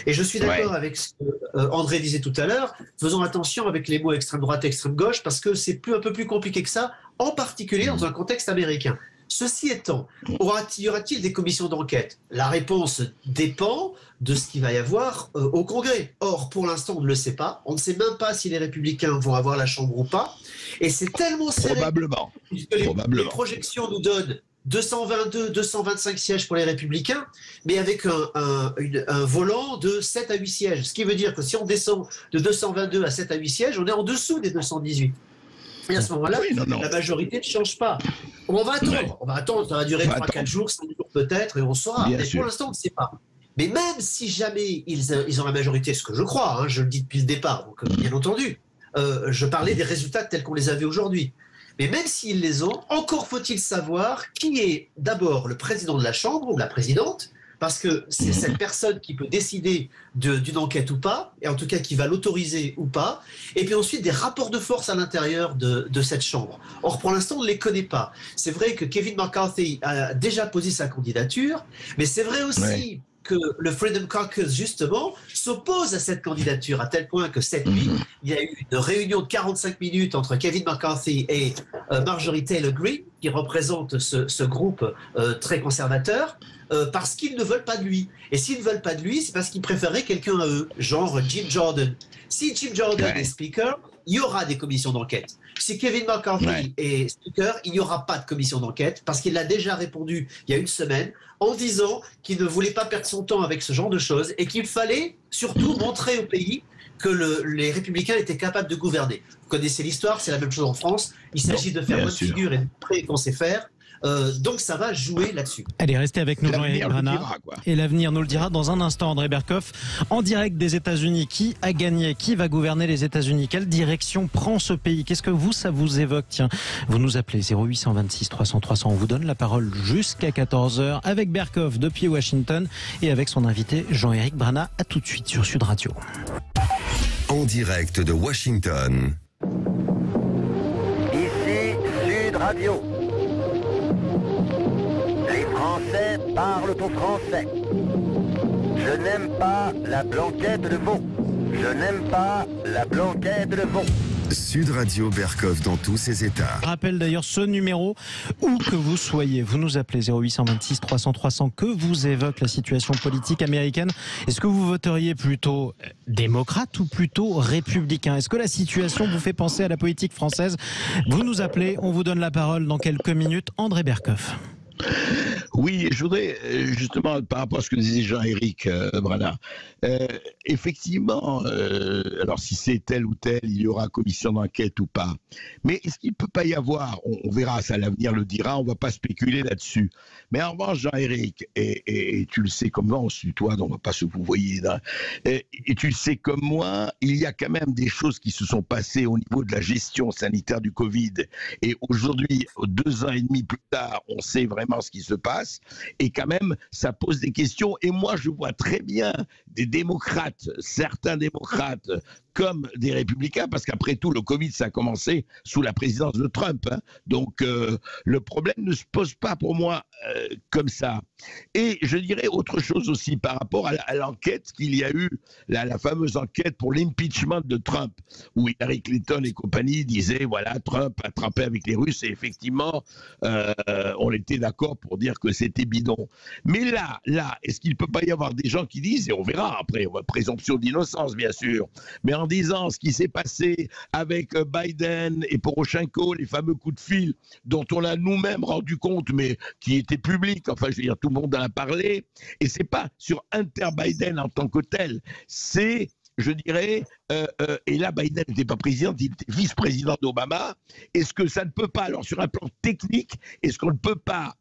Et je suis d'accord avec ce que André disait tout à l'heure, faisons attention avec les mots extrême droite et extrême gauche, parce que c'est un peu plus compliqué que ça, en particulier dans un contexte américain. Ceci étant, y aura-t-il des commissions d'enquête? La réponse dépend de ce qu'il va y avoir au Congrès. Or, pour l'instant, on ne le sait pas. On ne sait même pas si les Républicains vont avoir la Chambre ou pas. Et c'est tellement serré. Probablement. Les projections nous donnent 222, 225 sièges pour les Républicains, mais avec un volant de 7 à 8 sièges. Ce qui veut dire que si on descend de 222 à 7 à 8 sièges, on est en dessous des 218. Et à ce moment-là, la majorité ne change pas. On va attendre, ça va durer 3-4 jours, 5 jours peut-être, et on saura. Mais pour l'instant, on ne sait pas. Mais même si jamais ils ont la majorité, ce que je crois, hein, je le dis depuis le départ, donc bien entendu, je parlais des résultats tels qu'on les avait aujourd'hui. Mais même s'ils les ont, encore faut-il savoir qui est d'abord le président de la Chambre ou la présidente, parce que c'est cette personne qui peut décider d'une enquête ou pas, et en tout cas qui va l'autoriser ou pas, et puis ensuite des rapports de force à l'intérieur de cette Chambre. Or, pour l'instant, on ne les connaît pas. C'est vrai que Kevin McCarthy a déjà posé sa candidature, mais c'est vrai aussi que le Freedom Caucus, justement, s'oppose à cette candidature, à tel point que cette nuit, il y a eu une réunion de 45 minutes entre Kevin McCarthy et Marjorie Taylor Greene, qui représente ce groupe très conservateur, parce qu'ils ne veulent pas de lui. Et s'ils ne veulent pas de lui, c'est parce qu'ils préféraient quelqu'un à eux, genre Jim Jordan. Si Jim Jordan est speaker, il y aura des commissions d'enquête. Si Kevin McCarthy est speaker, il n'y aura pas de commission d'enquête, parce qu'il a déjà répondu il y a une semaine en disant qu'il ne voulait pas perdre son temps avec ce genre de choses et qu'il fallait surtout montrer au pays que les Républicains étaient capables de gouverner. Vous connaissez l'histoire, c'est la même chose en France. Il s'agit de faire bonne figure et de montrer qu'on sait faire. Donc ça va jouer là-dessus. Allez, restez avec nous, Jean-Éric Brana. Et l'avenir nous le dira dans un instant. André Berkoff, en direct des États-Unis. Qui a gagné? Qui va gouverner les États-Unis? Quelle direction prend ce pays? Qu'est-ce que ça vous évoque? Tiens, vous nous appelez 0826 300 300. On vous donne la parole jusqu'à 14h avec Berkoff depuis Washington et avec son invité Jean-Éric Brana. À tout de suite sur Sud Radio. En direct de Washington. Ici Sud Radio. Les Français parlent au français. Je n'aime pas la blanquette de veau. Je n'aime pas la blanquette de veau. Sud Radio Berkoff dans tous ses états. Je rappelle d'ailleurs ce numéro, où que vous soyez. Vous nous appelez 0826 300 300. Que vous évoque la situation politique américaine? Est-ce que vous voteriez plutôt démocrate ou plutôt républicain? Est-ce que la situation vous fait penser à la politique française? Vous nous appelez, on vous donne la parole dans quelques minutes. André Berkoff. Oui, je voudrais justement, par rapport à ce que disait Jean-Éric Brana, effectivement, alors si c'est tel ou tel, il y aura commission d'enquête ou pas. Mais est-ce qu'il ne peut pas y avoir, on verra, ça l'avenir le dira, on ne va pas spéculer là-dessus. Mais en revanche, Jean-Éric, et tu le sais comme moi, on se tutoie, donc on ne va pas se vouvoyer, et tu le sais comme moi, il y a quand même des choses qui se sont passées au niveau de la gestion sanitaire du Covid. Et aujourd'hui, 2 ans et demi plus tard, on sait vraiment ce qui se passe. Et quand même, ça pose des questions. Et moi, je vois très bien des démocrates, certains démocrates, comme des républicains, parce qu'après tout, le Covid, ça a commencé sous la présidence de Trump. Hein. Donc, le problème ne se pose pas pour moi comme ça. Et je dirais autre chose aussi par rapport à l'enquête qu'il y a eu, la fameuse enquête pour l'impeachment de Trump, où Hillary Clinton et compagnie disaient, voilà, Trump a trempé avec les Russes, et effectivement, on était d'accord pour dire que c'était bidon. Mais là, est-ce qu'il ne peut pas y avoir des gens qui disent, et on verra après, présomption d'innocence, bien sûr, mais en disant ce qui s'est passé avec Biden et Poroshenko, les fameux coups de fil dont on a nous-mêmes rendu compte, mais qui étaient publics, enfin, je veux dire, tout le monde en a parlé, et c'est pas sur Inter-Biden en tant que tel, c'est, je dirais, et là, Biden n'était pas président, il était vice-président d'Obama. Est-ce que ça ne peut pas, alors sur un plan technique, est-ce qu'on ne peut pas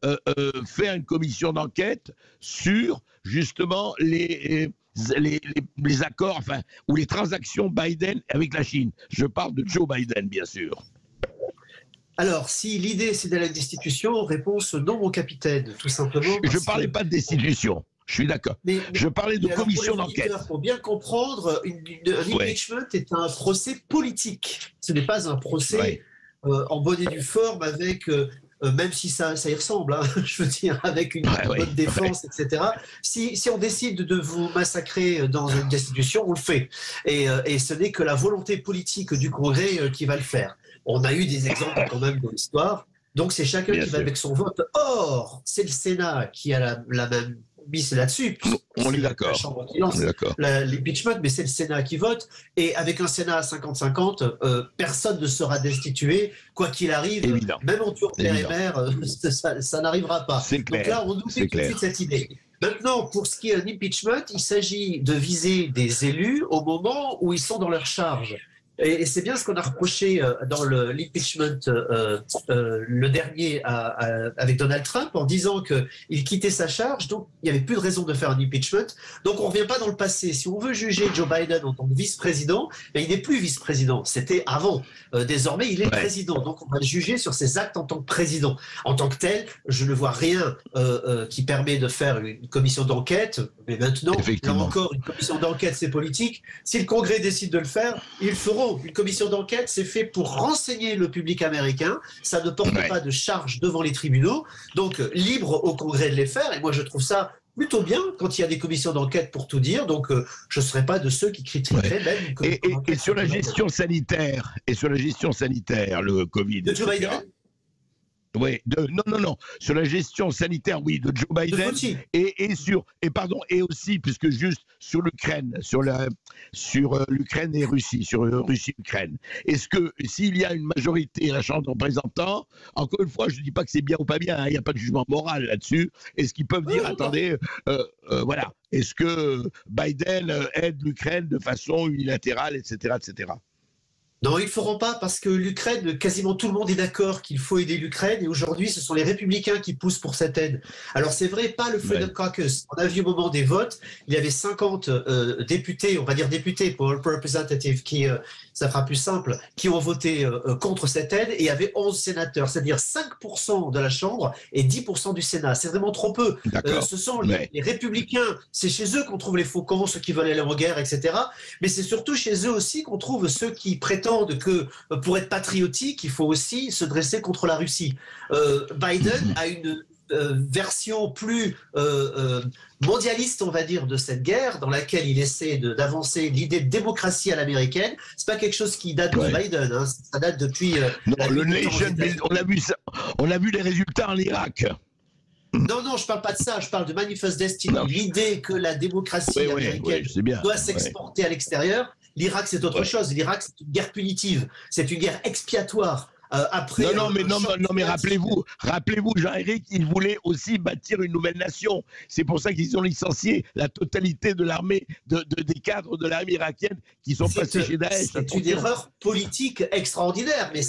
faire une commission d'enquête sur, justement, les accords, enfin, ou les transactions Biden avec la Chine? Je parle de Joe Biden, bien sûr. Alors, si l'idée c'est d'aller à la destitution, réponse non, mon capitaine, tout simplement. Je ne parlais pas de destitution. Je suis d'accord. Je parlais de commission d'enquête. Pour bien comprendre, un impeachment est un procès politique. Ce n'est pas un procès en bonne et due forme avec, même si ça y ressemble, hein, je veux dire, avec une bonne défense, etc. Si on décide de vous massacrer dans une destitution, on le fait. Et ce n'est que la volonté politique du Congrès qui va le faire. On a eu des exemples quand même dans l'histoire. Donc c'est chacun qui va avec son vote. Or, c'est le Sénat qui a la même mise là-dessus. On est d'accord. L'impeachment, mais c'est le Sénat qui vote. Et avec un Sénat à 50-50, personne ne sera destitué, quoi qu'il arrive. Évident. Même en tour père et mère, ça n'arrivera pas. C'est clair. Donc là, on oublie tout de suite cette idée. Maintenant, pour ce qui est d'un impeachment, il s'agit de viser des élus au moment où ils sont dans leur charge. Et c'est bien ce qu'on a reproché dans l'impeachment le dernier avec Donald Trump, en disant qu'il quittait sa charge, donc il n'y avait plus de raison de faire un impeachment. Donc on ne revient pas dans le passé. Si on veut juger Joe Biden en tant que vice-président, il n'est plus vice-président, c'était avant. Désormais, il est président, donc on va le juger sur ses actes en tant que président. En tant que tel, je ne vois rien qui permet de faire une commission d'enquête, mais maintenant, là encore, une commission d'enquête, c'est politique. Si le Congrès décide de le faire, ils le feront. Une commission d'enquête, c'est fait pour renseigner le public américain. Ça ne porte pas de charge devant les tribunaux. Donc, libre au Congrès de les faire. Et moi, je trouve ça plutôt bien quand il y a des commissions d'enquête pour tout dire. Donc, je ne serai pas de ceux qui critiqueraient même. Et sur la gestion sanitaire, le Covid. De Joe Biden. Oui, non. Sur la gestion sanitaire, oui, de Joe Biden et aussi, puisque juste sur l'Ukraine, sur l'Ukraine et Russie, sur Russie-Ukraine. Est-ce que s'il y a une majorité à la Chambre des représentants, encore une fois, je ne dis pas que c'est bien ou pas bien, il n'y a pas de jugement moral là-dessus. Est-ce qu'ils peuvent dire, attendez, voilà, est-ce que Biden aide l'Ukraine de façon unilatérale, etc., etc. Non, ils ne le feront pas parce que l'Ukraine, quasiment tout le monde est d'accord qu'il faut aider l'Ukraine et aujourd'hui, ce sont les républicains qui poussent pour cette aide. Alors c'est vrai, pas le Freedom Caucus. On a vu au moment des votes, il y avait 50 députés, on va dire députés pour representative, qui, ça fera plus simple, qui ont voté contre cette aide et il y avait 11 sénateurs, c'est-à-dire 5% de la Chambre et 10% du Sénat. C'est vraiment trop peu. Ce sont les républicains, c'est chez eux qu'on trouve les faucons, ceux qui veulent aller en guerre, etc. Mais c'est surtout chez eux aussi qu'on trouve ceux qui prétendent que pour être patriotique, il faut aussi se dresser contre la Russie. Biden a une version plus mondialiste, on va dire, de cette guerre, dans laquelle il essaie d'avancer l'idée de démocratie à l'américaine. C'est pas quelque chose qui date de Biden, hein, ça date depuis... non, le nation building, on a vu ça, on a vu les résultats en Irak. Non, je parle pas de ça, je parle de Manifest Destiny, l'idée que la démocratie américaine doit s'exporter à l'extérieur. L'Irak, c'est autre chose. L'Irak, c'est une guerre punitive, c'est une guerre expiatoire. après. Non, mais rappelez-vous, Jean-Éric, ils voulaient aussi bâtir une nouvelle nation. C'est pour ça qu'ils ont licencié la totalité de l'armée, des cadres de l'armée irakienne qui sont passés chez Daesh. C'est une erreur politique extraordinaire, mais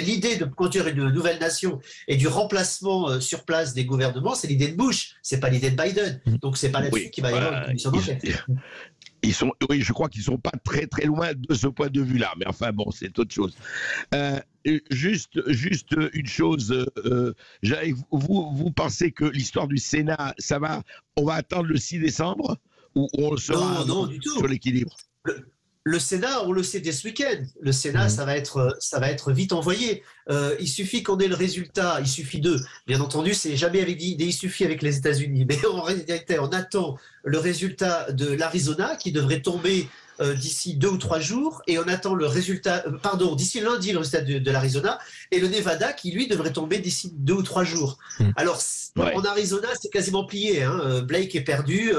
l'idée de construire une nouvelle nation et du remplacement sur place des gouvernements, c'est l'idée de Bush, c'est pas l'idée de Biden. Donc c'est pas là-dessus qu'il va y avoir une commission d'enquête. Oui, je crois qu'ils sont pas très très loin de ce point de vue-là, mais enfin bon, c'est autre chose. Juste une chose, vous pensez que l'histoire du Sénat, on va attendre le 6 décembre ou on le saura du tout. Sur l'équilibre? Le Sénat, on le sait dès ce week-end. Le Sénat, ça va être vite envoyé. Il suffit qu'on ait le résultat. Il suffit d'eux. Bien entendu, c'est jamais il suffit avec les États-Unis. Mais en réalité, on attend le résultat de l'Arizona qui devrait tomber d'ici 2 ou 3 jours. Et on attend le résultat, d'ici lundi, le résultat de l'Arizona. Et le Nevada qui, lui, devrait tomber d'ici 2 ou 3 jours. Alors, en Arizona, c'est quasiment plié. Blake a perdu.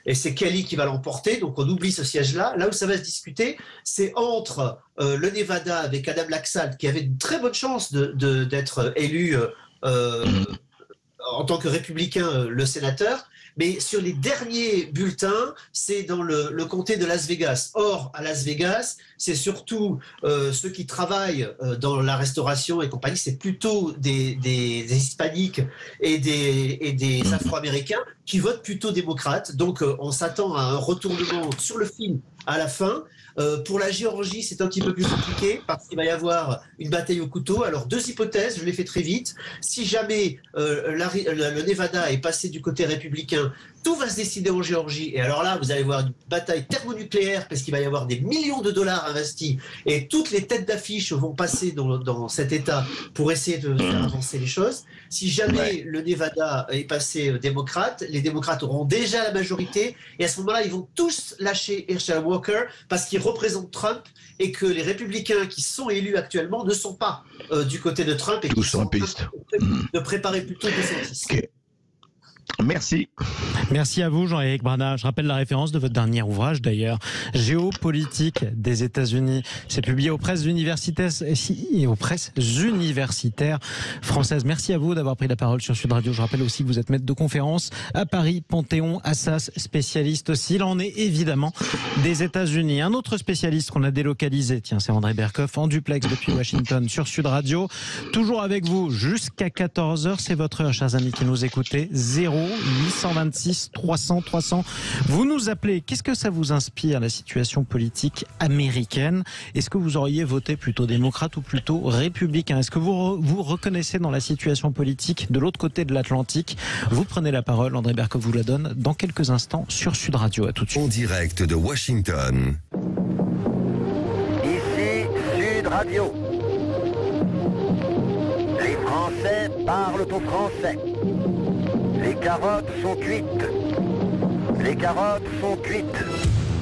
Et c'est Kelly qui va l'emporter, donc on oublie ce siège-là. Là où ça va se discuter, c'est entre le Nevada avec Adam Laxalt, qui avait une très bonne chance d'être élu en tant que républicain, le sénateur. Mais sur les derniers bulletins, c'est dans le comté de Las Vegas. Or, à Las Vegas, c'est surtout ceux qui travaillent dans la restauration et compagnie, c'est plutôt des hispaniques et des Afro-Américains qui votent plutôt démocrates. Donc, on s'attend à un retournement sur le film à la fin. Pour la Géorgie, c'est un petit peu plus compliqué parce qu'il va y avoir une bataille au couteau. Alors, 2 hypothèses, je les fais très vite. Si jamais le Nevada est passé du côté républicain, tout va se décider en Géorgie. Et alors là, vous allez voir une bataille thermonucléaire parce qu'il va y avoir des millions de dollars investis et toutes les têtes d'affiche vont passer dans cet État pour essayer de faire avancer les choses. Si jamais le Nevada est passé démocrate, les démocrates auront déjà la majorité et à ce moment-là, ils vont tous lâcher Herschel Walker parce qu'ils représentent Trump et que les républicains qui sont élus actuellement ne sont pas du côté de Trump et qui sont en train de préparer plutôt DeSantis. Merci. Merci à vous, Jean-Éric Brana. Je rappelle la référence de votre dernier ouvrage, d'ailleurs, Géopolitique des États-Unis. C'est publié aux presses universitaires françaises. Merci à vous d'avoir pris la parole sur Sud Radio. Je rappelle aussi que vous êtes maître de conférence à Paris, Panthéon, Assas, spécialiste aussi. Il en est évidemment des États-Unis. Un autre spécialiste qu'on a délocalisé, c'est André Berkoff en duplex depuis Washington sur Sud Radio. Toujours avec vous jusqu'à 14h. C'est votre heure, chers amis qui nous écoutez. 0826 300 300. Vous nous appelez. Qu'est-ce que ça vous inspire, la situation politique américaine? Est-ce que vous auriez voté plutôt démocrate ou plutôt républicain? Est-ce que vous reconnaissez dans la situation politique de l'autre côté de l'Atlantique? Vous prenez la parole. André Berkoff vous la donne dans quelques instants sur Sud Radio. À tout de suite. En direct de Washington. Ici Sud Radio. Les Français parlent au français. Les carottes sont cuites. Les carottes sont cuites.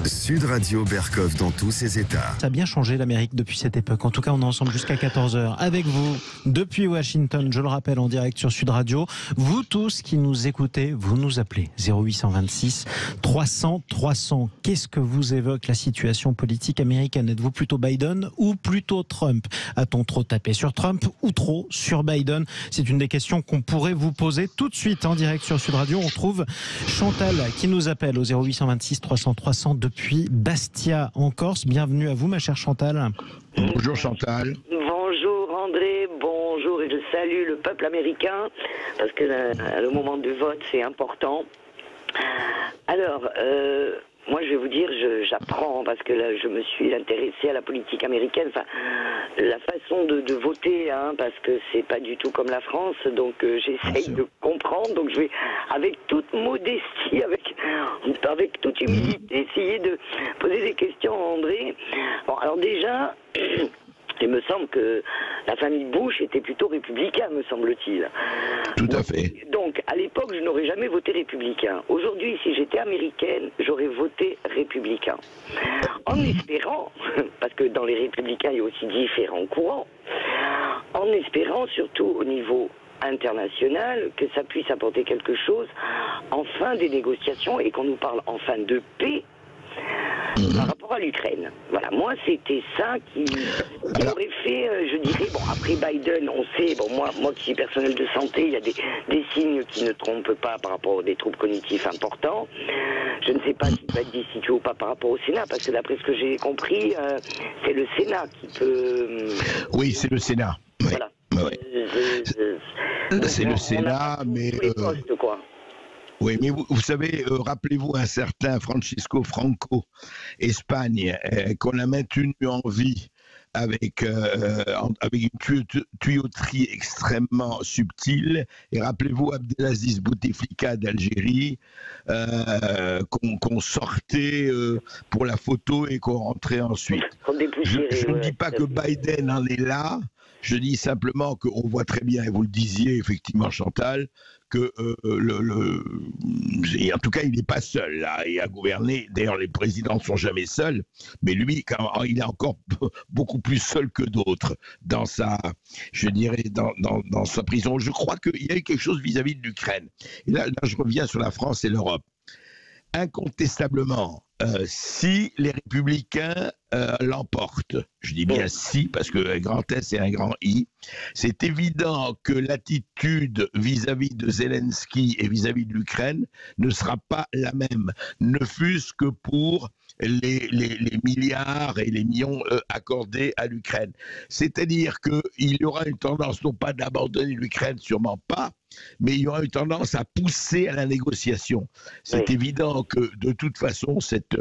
Sud Radio Berkoff dans tous ses états. Ça a bien changé l'Amérique depuis cette époque. En tout cas, on est ensemble jusqu'à 14h avec vous depuis Washington, je le rappelle, en direct sur Sud Radio. Vous tous qui nous écoutez, vous nous appelez 0826 300 300. Qu'est-ce que vous évoque la situation politique américaine? Êtes-vous plutôt Biden ou plutôt Trump? A-t-on trop tapé sur Trump ou trop sur Biden? C'est une des questions qu'on pourrait vous poser tout de suite en direct sur Sud Radio. On trouve Chantal qui nous appelle au 0826 300 300 depuis Bastia en Corse. Bienvenue à vous, ma chère Chantal. Bonjour Chantal. Bonjour André, bonjour, et je salue le peuple américain parce que le moment du vote c'est important. Alors, moi je vais vous dire, j'apprends parce que là je me suis intéressée à la politique américaine, enfin la façon de voter, parce que c'est pas du tout comme la France, donc j'essaye de comprendre, donc je vais avec toute modestie, avec toute humilité essayer de poser des questions à André. Bon, alors déjà, il me semble que la famille Bush était plutôt républicain, me semble-t-il. Tout à fait. Donc, à l'époque, je n'aurais jamais voté républicain. Aujourd'hui, si j'étais américaine, j'aurais voté républicain. En espérant, parce que dans les républicains, il y a aussi différents courants, en espérant surtout au niveau international que ça puisse apporter quelque chose en fin des négociations et qu'on nous parle enfin de paix. par rapport à l'Ukraine. Voilà, moi c'était ça qui aurait fait, je dirais, bon après Biden, on sait, bon moi qui suis personnel de santé, il y a des signes qui ne trompent pas par rapport à des troubles cognitifs importants. Je ne sais pas s'il peut être destitué ou pas par rapport au Sénat, parce que d'après ce que j'ai compris, c'est le Sénat qui peut... Oui, c'est le Sénat. Oui. Voilà. C'est le Sénat, mais... Postes, quoi. Oui, mais vous savez, rappelez-vous un certain Francisco Franco, Espagne, qu'on a maintenu en vie avec une tuyauterie extrêmement subtile. Et rappelez-vous Abdelaziz Bouteflika d'Algérie, qu'on sortait pour la photo et qu'on rentrait ensuite. Je ne dis pas que Biden en est là, je dis simplement qu'on voit très bien, et vous le disiez effectivement Chantal, que en tout cas il n'est pas seul là, il a gouverné, d'ailleurs les présidents ne sont jamais seuls, mais lui il est encore beaucoup plus seul que d'autres dans sa, je dirais, dans sa prison. Je crois qu'il y a eu quelque chose vis-à-vis de l'Ukraine, et là je reviens sur la France et l'Europe. Incontestablement, si les Républicains l'emportent, je dis bien si, parce que un grand S et un grand I, c'est évident que l'attitude vis-à-vis de Zelensky et vis-à-vis de l'Ukraine ne sera pas la même, ne fût-ce que pour les milliards et les millions accordés à l'Ukraine. C'est-à-dire qu'il y aura une tendance, non pas d'abandonner l'Ukraine, sûrement pas, mais il y aura une tendance à pousser à la négociation. C'est évident que de toute façon, cette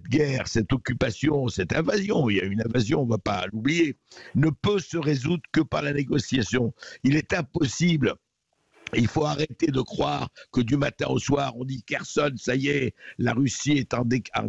guerre, cette occupation, cette invasion, il y a une invasion, on ne va pas l'oublier, ne peut se résoudre que par la négociation. Il est impossible. Il faut arrêter de croire que du matin au soir, on dit Kherson, ça y est, la Russie est en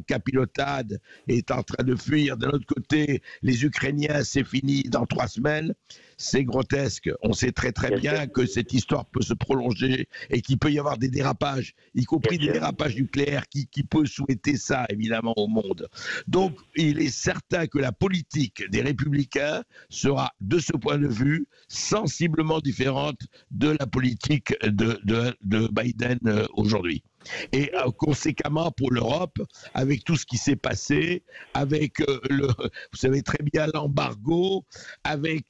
capilotade, est en train de fuir. De l'autre côté, les Ukrainiens, c'est fini dans 3 semaines. C'est grotesque. On sait très très bien que cette histoire peut se prolonger et qu'il peut y avoir des dérapages, y compris des dérapages nucléaires. Qui peut souhaiter ça, évidemment, au monde? Donc, il est certain que la politique des Républicains sera, de ce point de vue, sensiblement différente de la politique de Biden aujourd'hui. Et conséquemment pour l'Europe, avec tout ce qui s'est passé, avec vous savez très bien l'embargo, avec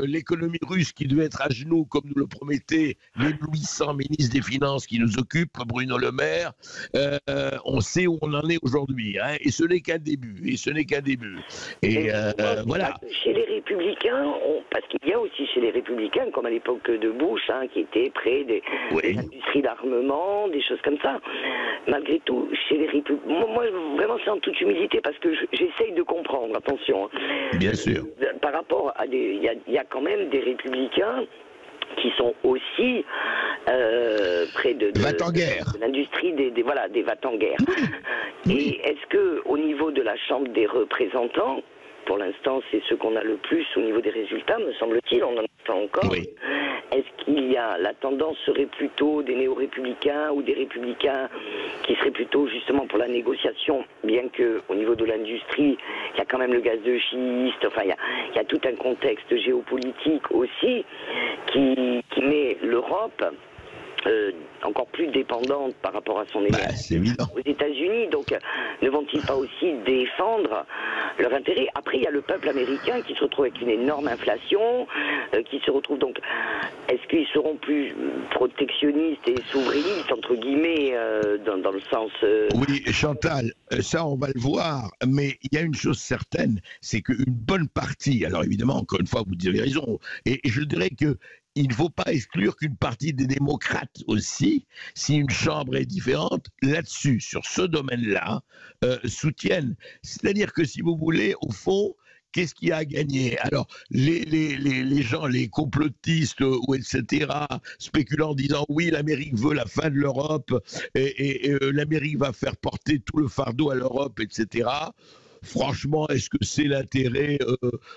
l'économie russe qui devait être à genoux comme nous le promettait l'éblouissant ministre des Finances qui nous occupe, Bruno Le Maire, on sait où on en est aujourd'hui, hein, et ce n'est qu'un début, Et voilà. Chez les Républicains, parce qu'il y a aussi chez les Républicains, comme à l'époque de Bush, hein, qui était près des industries d'armement, des choses comme ça. Malgré tout, chez les Républicains, moi vraiment c'est en toute humilité parce que j'essaye de comprendre, attention. Hein. Bien sûr. Par rapport à il y a quand même des Républicains qui sont aussi près de l'industrie des va-t-en-guerre. Et est-ce que au niveau de la Chambre des représentants, pour l'instant, c'est ce qu'on a le plus au niveau des résultats, me semble-t-il, on n'en a pas encore. Oui. Est-ce qu'il y a, la tendance serait plutôt des néo-républicains ou des républicains qui seraient plutôt justement pour la négociation, bien qu'au niveau de l'industrie, il y a quand même le gaz de schiste, enfin il y a tout un contexte géopolitique aussi qui met l'Europe encore plus dépendante par rapport à son énergie aux États-Unis. Donc, ne vont-ils pas aussi défendre leur intérêt? Après, il y a le peuple américain qui se retrouve avec une énorme inflation, qui se retrouve donc... Est-ce qu'ils seront plus protectionnistes et souverainistes, entre guillemets, dans le sens... Oui, Chantal, ça on va le voir, mais il y a une chose certaine, c'est qu'une bonne partie, alors évidemment, encore une fois, vous avez raison, et je dirais que il ne faut pas exclure qu'une partie des démocrates aussi, si une chambre est différente, là-dessus, sur ce domaine-là, soutiennent. C'est-à-dire que si vous voulez, au fond, qu'est-ce qu'il y a à gagner? Alors, les gens, les complotistes, ou etc., spéculant en disant oui, l'Amérique veut la fin de l'Europe et l'Amérique va faire porter tout le fardeau à l'Europe, etc., franchement, est-ce que c'est l'intérêt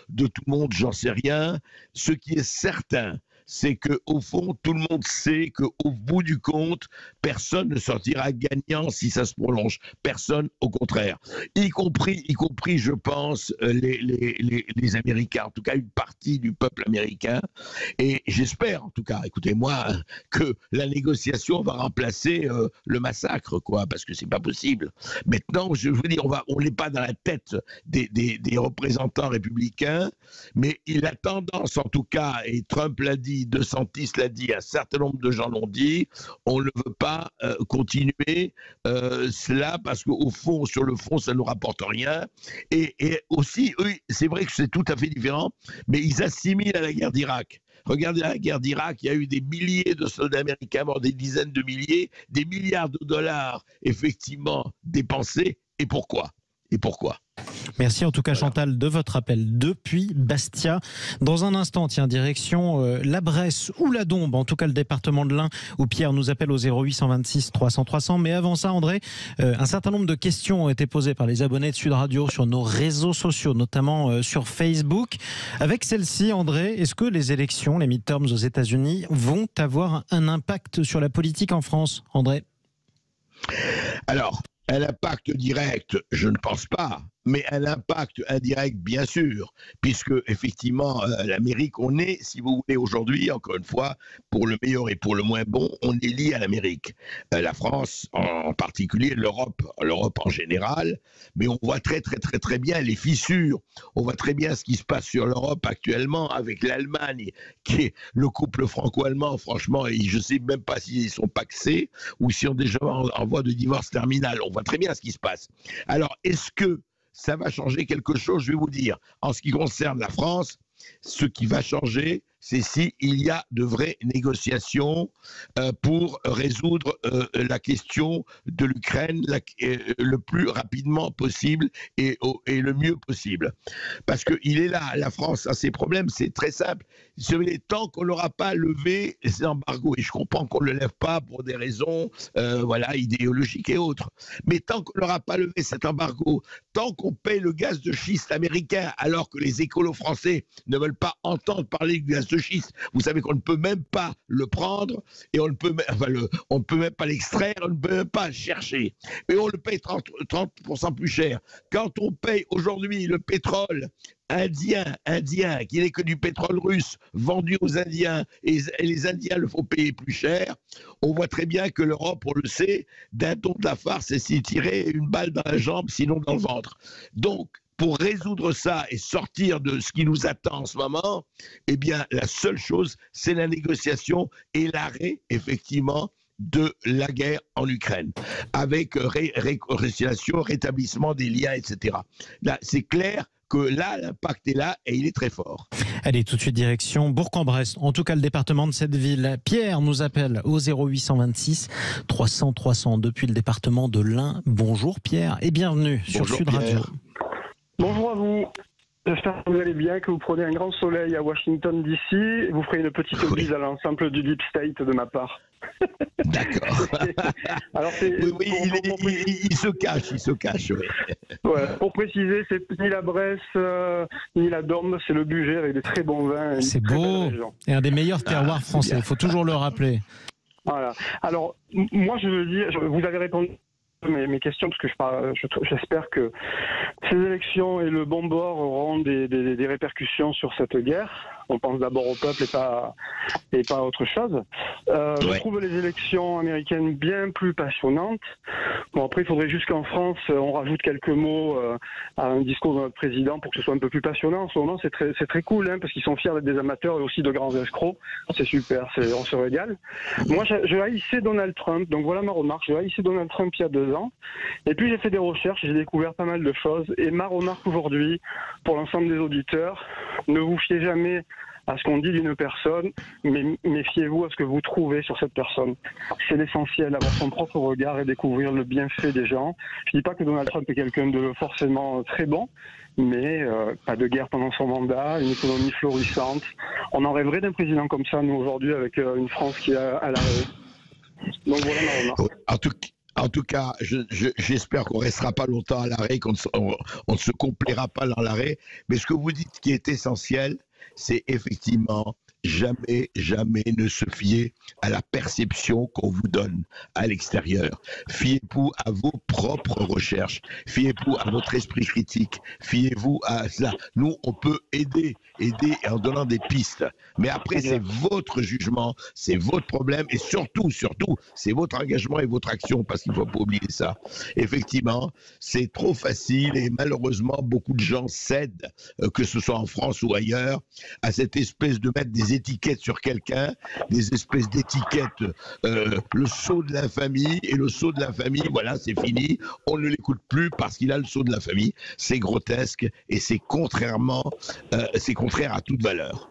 de tout le monde? J'en sais rien. Ce qui est certain, c'est que au fond, tout le monde sait qu'au bout du compte, personne ne sortira gagnant si ça se prolonge. Personne, au contraire. Y compris, je pense, les Américains, en tout cas une partie du peuple américain. Et j'espère, en tout cas, écoutez-moi, que la négociation va remplacer le massacre, quoi, parce que c'est pas possible. Maintenant, je veux dire, on n'est pas dans la tête des représentants républicains, mais il a tendance, en tout cas, et Trump l'a dit, DeSantis l'a dit, un certain nombre de gens l'ont dit, on ne veut pas continuer cela parce qu'au fond, sur le fond, ça ne nous rapporte rien. Et aussi, eux, c'est vrai que c'est tout à fait différent, mais ils assimilent à la guerre d'Irak. Regardez la guerre d'Irak, il y a eu des milliers de soldats américains morts, des dizaines de milliers, des milliards de dollars effectivement dépensés. Et pourquoi ? Merci en tout cas Chantal de votre appel depuis Bastia. Dans un instant, tiens, direction la Bresse ou la Dombes, en tout cas le département de l'Ain, où Pierre nous appelle au 0826 300 300. Mais avant ça, André, un certain nombre de questions ont été posées par les abonnés de Sud Radio sur nos réseaux sociaux, notamment sur Facebook. Avec celle-ci, André, est-ce que les élections, les midterms aux États-Unis, vont avoir un impact sur la politique en France, André ? Alors, un impact direct, je ne pense pas, mais un impact indirect, bien sûr, puisque effectivement, l'Amérique, on est, si vous voulez, aujourd'hui, encore une fois, pour le meilleur et pour le moins bon, on est lié à l'Amérique. La France, en particulier, l'Europe en général, mais on voit très bien les fissures. On voit très bien ce qui se passe sur l'Europe actuellement avec l'Allemagne, qui est le couple franco-allemand, franchement, et je ne sais même pas s'ils sont pacsés ou s'ils sont déjà en voie de divorce terminal. On voit très bien ce qui se passe. Alors, est-ce que ça va changer quelque chose? Je vais vous dire, en ce qui concerne la France, ce qui va changer, c'est s'il y a de vraies négociations pour résoudre la question de l'Ukraine le plus rapidement possible et le mieux possible. Parce qu'il est là, la France a ses problèmes, c'est très simple. Tant qu'on n'aura pas levé ces embargos, et je comprends qu'on ne le lève pas pour des raisons idéologiques et autres, mais tant qu'on n'aura pas levé cet embargo, tant qu'on paye le gaz de schiste américain alors que les écolos français ne veulent pas entendre parler du gaz de schiste, vous savez qu'on ne peut même pas le prendre et on ne peut même pas l'extraire, on ne peut même pas le chercher. Et on le paye 30% plus cher. Quand on paye aujourd'hui le pétrole indien, qui n'est que du pétrole russe vendu aux Indiens, et les Indiens le font payer plus cher, on voit très bien que l'Europe, on le sait, d'un ton de la farce, c'est s'y tirer une balle dans la jambe, sinon dans le ventre. Donc, pour résoudre ça et sortir de ce qui nous attend en ce moment, eh bien, la seule chose, c'est la négociation et l'arrêt, effectivement, de la guerre en Ukraine, avec réconciliation, rétablissement des liens, etc. Là, c'est clair que là, l'impact est là et il est très fort. Allez, tout de suite, direction Bourg-en-Bresse, en tout cas le département de cette ville. Pierre nous appelle au 0826 300 300 depuis le département de l'Ain. Bonjour Pierre et bienvenue sur Sud Radio. Bonjour à vous. J'espère que vous allez bien, que vous prenez un grand soleil à Washington DC. Vous ferez une petite bise à l'ensemble du Deep State de ma part. D'accord. Alors il se cache. Oui. Ouais, pour préciser, c'est ni la Bresse, ni la Dombes, c'est le Bugey avec des très bons vins. C'est beau. Et un des meilleurs terroirs français, il faut toujours le rappeler. Voilà. Alors, moi, je veux dire, vous avez répondu mes questions, parce que j'espère que ces élections et le bon bord auront des répercussions sur cette guerre. On pense d'abord au peuple et pas à autre chose. Je trouve les élections américaines bien plus passionnantes. Bon, après, il faudrait juste qu'en France, on rajoute quelques mots à un discours de notre président pour que ce soit un peu plus passionnant. En ce moment, c'est très cool, hein, parce qu'ils sont fiers d'être des amateurs et aussi de grands escrocs. C'est super, on se régale. Moi, je haïssais Donald Trump, donc voilà ma remarque. Je haïssais Donald Trump il y a 2 ans. Et puis, j'ai fait des recherches, j'ai découvert pas mal de choses. Et ma remarque aujourd'hui, pour l'ensemble des auditeurs, ne vous fiez jamais à ce qu'on dit d'une personne, mais méfiez-vous à ce que vous trouvez sur cette personne. C'est l'essentiel, avoir son propre regard et découvrir le bienfait des gens. Je ne dis pas que Donald Trump est quelqu'un de forcément très bon, mais pas de guerre pendant son mandat, une économie florissante. On en rêverait d'un président comme ça, nous, aujourd'hui, avec une France qui est à l'arrêt. Donc voilà ma remarque. En tout cas, j'espère qu'on ne restera pas longtemps à l'arrêt, qu'on ne se complaira pas dans l'arrêt. Mais ce que vous dites qui est essentiel, c'est effectivement jamais ne se fiez à la perception qu'on vous donne à l'extérieur. Fiez-vous à vos propres recherches, fiez-vous à votre esprit critique, fiez-vous à cela. Nous, on peut aider en donnant des pistes, mais après, c'est votre jugement, c'est votre problème, et surtout, c'est votre engagement et votre action, parce qu'il ne faut pas oublier ça. Effectivement, c'est trop facile, et malheureusement, beaucoup de gens cèdent, que ce soit en France ou ailleurs, à cette espèce de mettre des étiquettes sur quelqu'un, des espèces d'étiquettes, le sceau de la famille, et le sceau de la famille, voilà, c'est fini, on ne l'écoute plus parce qu'il a le sceau de la famille. C'est grotesque et c'est contraire à toute valeur.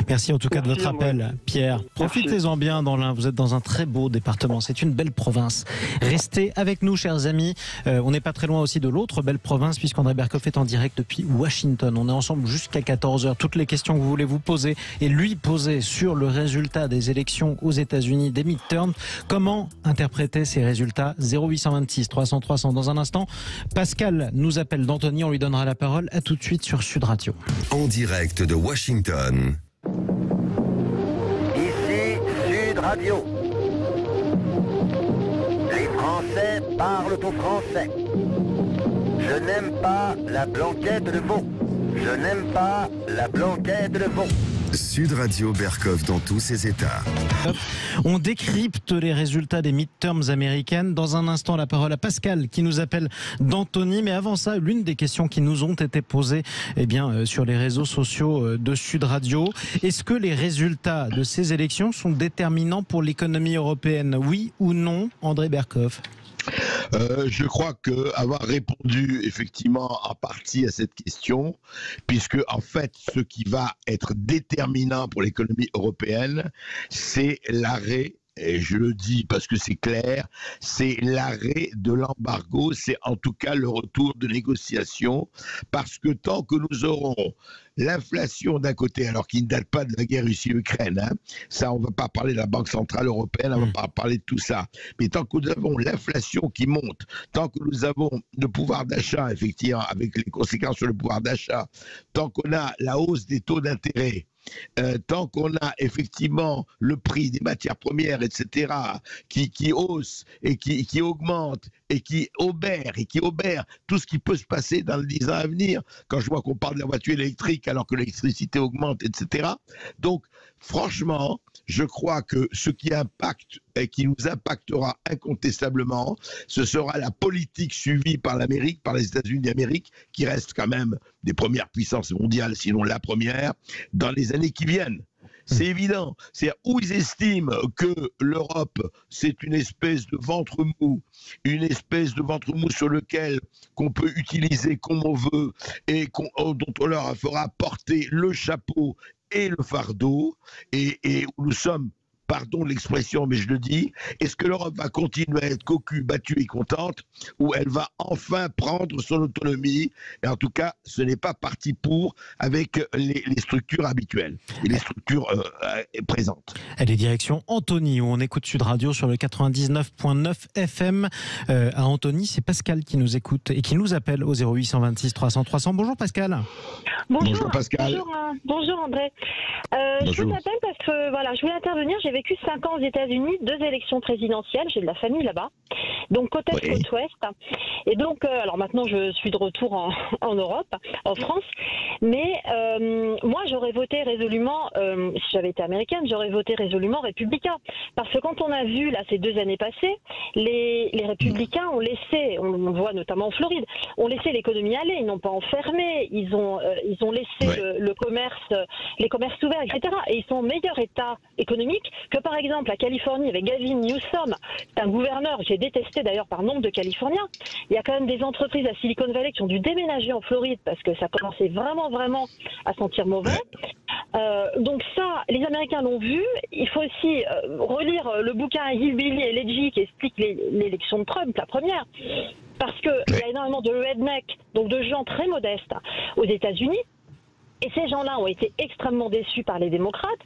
Merci en tout cas de votre appel, Pierre. Profitez-en bien dans l'Ain. Vous êtes dans un très beau département. C'est une belle province. Restez avec nous, chers amis. On n'est pas très loin aussi de l'autre belle province, puisqu'André Berkoff est en direct depuis Washington. On est ensemble jusqu'à 14h. Toutes les questions que vous voulez vous poser et lui poser sur le résultat des élections aux États-Unis, des midterms. Comment interpréter ces résultats? 0826 300 300. Dans un instant, Pascal nous appelle d'Antony. On lui donnera la parole. À tout de suite sur Sud Radio. En direct de Washington. Ici Sud Radio. Les Français parlent au français. Je n'aime pas la blanquette de veau. Je n'aime pas la blanquette de veau. Sud Radio Berkoff dans tous ses états. On décrypte les résultats des midterms américaines. Dans un instant, la parole à Pascal qui nous appelle d'Antony. Mais avant ça, l'une des questions qui nous ont été posées sur les réseaux sociaux de Sud Radio. Est-ce que les résultats de ces élections sont déterminants pour l'économie européenne? Oui ou non, André Berkoff? Je crois qu'avoir répondu effectivement en partie à cette question, puisque en fait ce qui va être déterminant pour l'économie européenne, c'est l'arrêt, et je le dis parce que c'est clair, c'est l'arrêt de l'embargo, c'est en tout cas le retour de négociations, parce que tant que nous aurons l'inflation d'un côté, alors qu'il ne date pas de la guerre Russie-Ukraine, hein, ça on ne va pas parler de la Banque Centrale Européenne, on ne va pas parler de tout ça, mais tant que nous avons l'inflation qui monte, tant que nous avons le pouvoir d'achat, effectivement, avec les conséquences sur le pouvoir d'achat, tant qu'on a la hausse des taux d'intérêt, tant qu'on a effectivement le prix des matières premières, etc., qui hausse et qui augmente et qui obère tout ce qui peut se passer dans les 10 ans à venir, quand je vois qu'on parle de la voiture électrique alors que l'électricité augmente, etc. Donc, franchement, je crois que ce qui impacte et qui nous impactera incontestablement, ce sera la politique suivie par l'Amérique, par les États-Unis d'Amérique, qui restent quand même des premières puissances mondiales, sinon la première, dans les années qui viennent. C'est évident. C'est où ils estiment que l'Europe, c'est une espèce de ventre mou sur lequel qu'on peut utiliser comme on veut et dont on leur fera porter le chapeau et le fardeau, et où nous sommes, pardon l'expression, mais je le dis, est-ce que l'Europe va continuer à être cocu, battue et contente, ou elle va enfin prendre son autonomie? Et en tout cas, ce n'est pas parti pour avec les structures habituelles et les structures présentes. Elle est direction Antony, où on écoute Sud Radio sur le 99.9 FM. À Antony, c'est Pascal qui nous écoute et qui nous appelle au 0826 300 300. Bonjour Pascal. Bonjour Pascal. Bonjour André. Je vous appelle parce que voilà, je voulais intervenir. J'ai vécu 5 ans aux États-Unis, 2 élections présidentielles. J'ai de la famille là-bas, donc côte est, côte ouest. Et donc, alors maintenant, je suis de retour en Europe, en France. Mais moi, j'aurais voté résolument, si j'avais été américaine, j'aurais voté résolument républicain. Parce que quand on a vu là ces 2 années passées, les républicains ont laissé, on le voit notamment en Floride, ont laissé l'économie aller. Ils n'ont pas enfermé. Ils ont laissé le commerce, les commerces ouverts, etc. Et ils sont en meilleur état économique que par exemple la Californie avec Gavin Newsom. C'est un gouverneur que j'ai détesté d'ailleurs par nombre de Californiens. Il y a quand même des entreprises à Silicon Valley qui ont dû déménager en Floride parce que ça commençait vraiment à sentir mauvais. Donc ça, les Américains l'ont vu. Il faut aussi relire le bouquin Hillbilly Elegy qui explique l'élection de Trump, la première. Parce qu'il y a énormément de redneck, donc de gens très modestes aux États-Unis. Et ces gens-là ont été extrêmement déçus par les démocrates.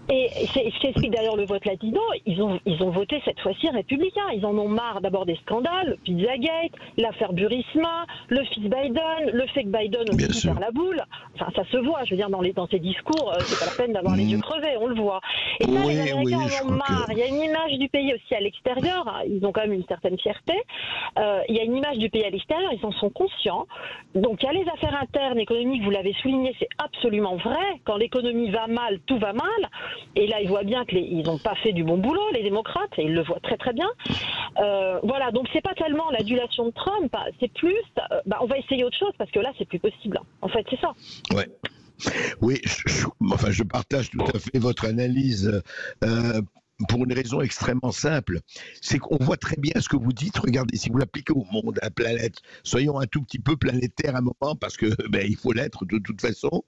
Et c'est ce qui explique d'ailleurs le vote latino. Ils ont voté cette fois-ci républicain. Ils en ont marre d'abord des scandales, le Pizzagate, l'affaire Burisma, le fils Biden, le fait que Biden aussi perd la boule. Enfin, ça se voit, je veux dire, dans ses discours, c'est pas la peine d'avoir les yeux crevés, on le voit. Et ça, les Américains en ont marre. Il y a une image du pays aussi à l'extérieur. Ils ont quand même une certaine fierté. Il y a une image du pays à l'extérieur, ils en sont conscients. Donc il y a les affaires internes économiques, vous l'avez souligné, c'est absolument vrai. Quand l'économie va mal, tout va mal. Et là, ils voient bien qu'ils n'ont pas fait du bon boulot, les démocrates, et ils le voient très très bien. Voilà, donc c'est pas tellement l'adulation de Trump, c'est plus, on va essayer autre chose parce que là, c'est plus possible. En fait, c'est ça. Ouais. Oui, je partage tout à fait votre analyse. Pour une raison extrêmement simple, c'est qu'on voit très bien ce que vous dites. Regardez, si vous l'appliquez au monde, à la planète, soyons un tout petit peu planétaire un moment, parce que il faut l'être de toute façon.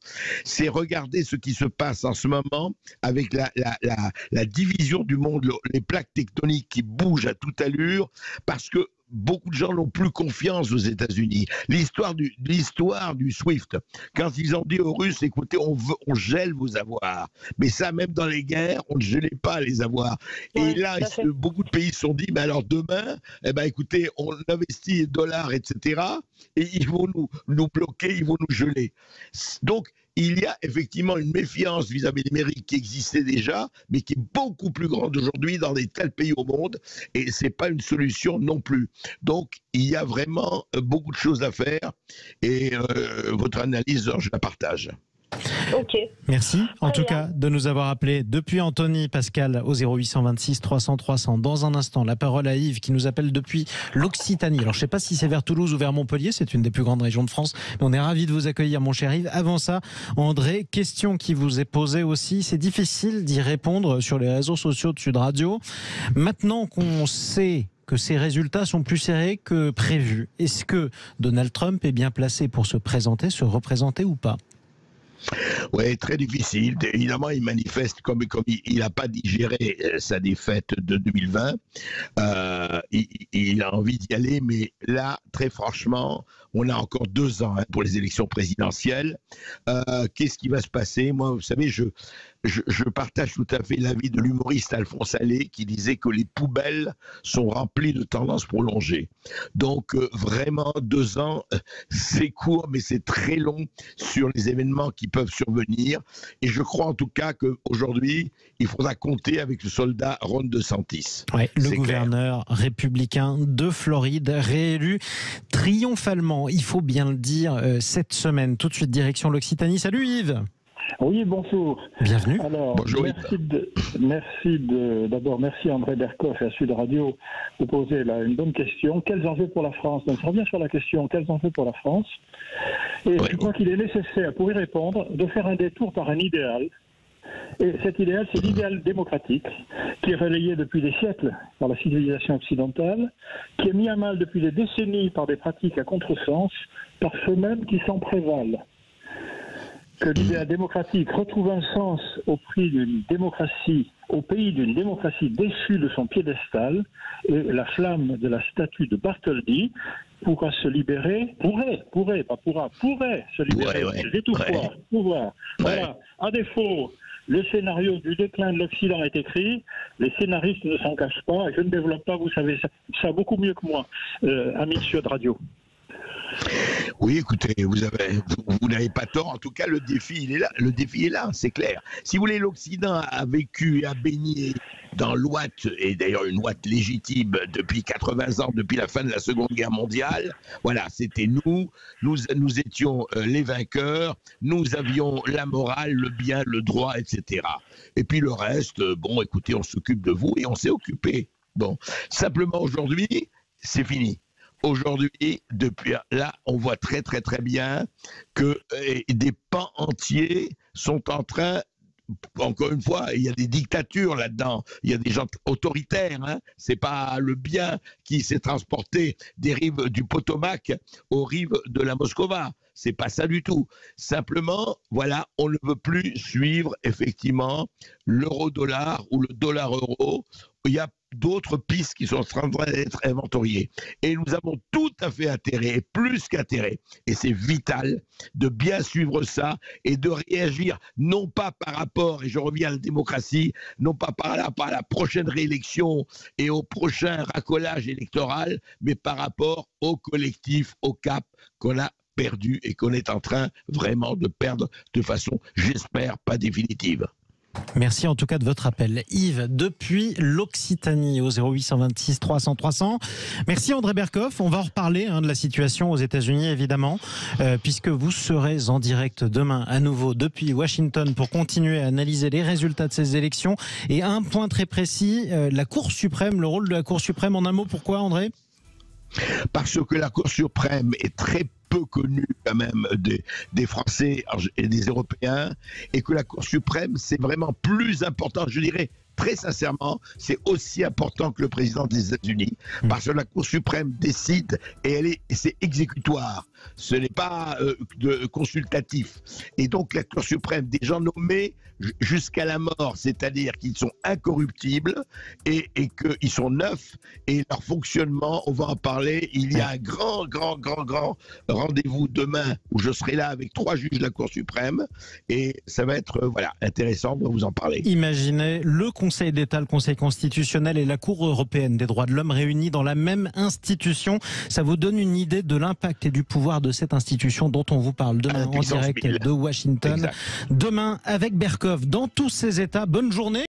C'est regarder ce qui se passe en ce moment avec la division du monde, les plaques tectoniques qui bougent à toute allure, parce que beaucoup de gens n'ont plus confiance aux États-Unis. L'histoire du SWIFT, quand ils ont dit aux Russes, écoutez, on gèle vos avoirs. Mais ça, même dans les guerres, on ne gelait pas les avoirs. Et là, beaucoup de pays se sont dit, mais alors demain, écoutez, on investit dollars, etc. Et ils vont nous bloquer, ils vont nous geler. Donc, il y a effectivement une méfiance vis-à-vis de l'Amérique qui existait déjà, mais qui est beaucoup plus grande aujourd'hui dans des tels pays au monde, et ce n'est pas une solution non plus. Donc, il y a vraiment beaucoup de choses à faire, et votre analyse, je la partage. Ok. Merci en tout cas de nous avoir appelé depuis Antony, Pascal, au 0826 300 300. Dans un instant, la parole à Yves qui nous appelle depuis l'Occitanie. Alors je ne sais pas si c'est vers Toulouse ou vers Montpellier, c'est une des plus grandes régions de France, mais on est ravis de vous accueillir mon cher Yves. Avant ça, André, question qui vous est posée aussi, c'est difficile d'y répondre sur les réseaux sociaux de Sud Radio. Maintenant qu'on sait que ces résultats sont plus serrés que prévus, est-ce que Donald Trump est bien placé pour se représenter ou pas ? Oui, très difficile. Évidemment, il manifeste comme il n'a pas digéré sa défaite de 2020. Il a envie d'y aller, mais là, très franchement, on a encore 2 ans pour les élections présidentielles. Qu'est-ce qui va se passer? Moi, vous savez, je partage tout à fait l'avis de l'humoriste Alphonse Allais qui disait que les poubelles sont remplies de tendances prolongées. Donc, vraiment, 2 ans, c'est court, mais c'est très long sur les événements qui peuvent survenir. Et je crois en tout cas qu'aujourd'hui, il faudra compter avec le soldat Ron DeSantis. Ouais, le gouverneur républicain de Floride, réélu triomphalement, il faut bien le dire, cette semaine. Tout de suite, direction l'Occitanie. Salut Yves. Oui, bonjour. Bienvenue. Alors, bonjour. D'abord, merci André Berkoff et à Sud Radio de poser une bonne question. Quels enjeux pour la France? Donc, je reviens sur la question, quels enjeux pour la France? Et je crois qu'il est nécessaire, pour y répondre, de faire un détour par un idéal. Et cet idéal, c'est l'idéal démocratique, qui est relayé depuis des siècles par la civilisation occidentale, qui est mis à mal depuis des décennies par des pratiques à contresens, par ceux-mêmes qui s'en prévalent. Que l'idéal démocratique retrouve un sens au pays d'une démocratie déchue de son piédestal, et la flamme de la statue de Bartholdi pourrait se libérer, pourrait se libérer, j'ai tout pouvoir. Voilà. À défaut, le scénario du déclin de l'Occident est écrit, les scénaristes ne s'en cachent pas, et je ne développe pas, vous savez ça beaucoup mieux que moi, amis de Sud Radio. Oui, écoutez, vous n'avez pas tort. En tout cas, le défi, il est là. Le défi est là, c'est clair. Si vous voulez, l'Occident a vécu et a baigné dans l'ouate, et d'ailleurs une ouate légitime depuis 80 ans, depuis la fin de la Seconde Guerre mondiale. Voilà, c'était nous étions les vainqueurs, nous avions la morale, le bien, le droit, etc. Et puis le reste, bon, écoutez, on s'occupe de vous et on s'est occupé. Bon, simplement aujourd'hui, c'est fini. Aujourd'hui, depuis là, on voit très très très bien que des pans entiers sont en train, encore une fois, il y a des dictatures là-dedans, il y a des gens autoritaires, hein. C'est pas le bien qui s'est transporté des rives du Potomac aux rives de la Moscova. C'est pas ça du tout. Simplement, voilà, on ne veut plus suivre effectivement l'euro-dollar ou le dollar-euro. Il y a d'autres pistes qui sont en train d'être inventoriées. Et nous avons tout à fait intérêt, et plus qu'intérêt, et c'est vital, de bien suivre ça et de réagir, non pas par rapport, et je reviens à la démocratie, non pas par la prochaine réélection et au prochain racolage électoral, mais par rapport au collectif, au cap qu'on a perdu et qu'on est en train vraiment de perdre de façon, j'espère, pas définitive. Merci en tout cas de votre appel. Yves, depuis l'Occitanie au 0826 300 300. Merci André Berkoff. On va en reparler de la situation aux États-Unis évidemment, puisque vous serez en direct demain à nouveau depuis Washington pour continuer à analyser les résultats de ces élections. Et un point très précis, la Cour suprême, le rôle de la Cour suprême. En un mot, pourquoi André ? Parce que la Cour suprême est très peu connue quand même des Français et des Européens, et que la Cour suprême, c'est vraiment plus important, je dirais, très sincèrement, c'est aussi important que le président des États-Unis, parce que la Cour suprême décide et c'est exécutoire. Ce n'est pas consultatif. Et donc la Cour suprême, des gens nommés jusqu'à la mort, c'est-à-dire qu'ils sont incorruptibles et qu'ils sont neufs, et leur fonctionnement, on va en parler. Il y a un grand rendez-vous demain où je serai là avec 3 juges de la Cour suprême, et ça va être intéressant, on va vous en parler. Imaginez le Conseil d'État, le Conseil constitutionnel et la Cour européenne des droits de l'homme réunis dans la même institution. Ça vous donne une idée de l'impact et du pouvoir de cette institution dont on vous parle demain en direct de Washington. Exact. Demain avec Berkoff dans tous ces États. Bonne journée.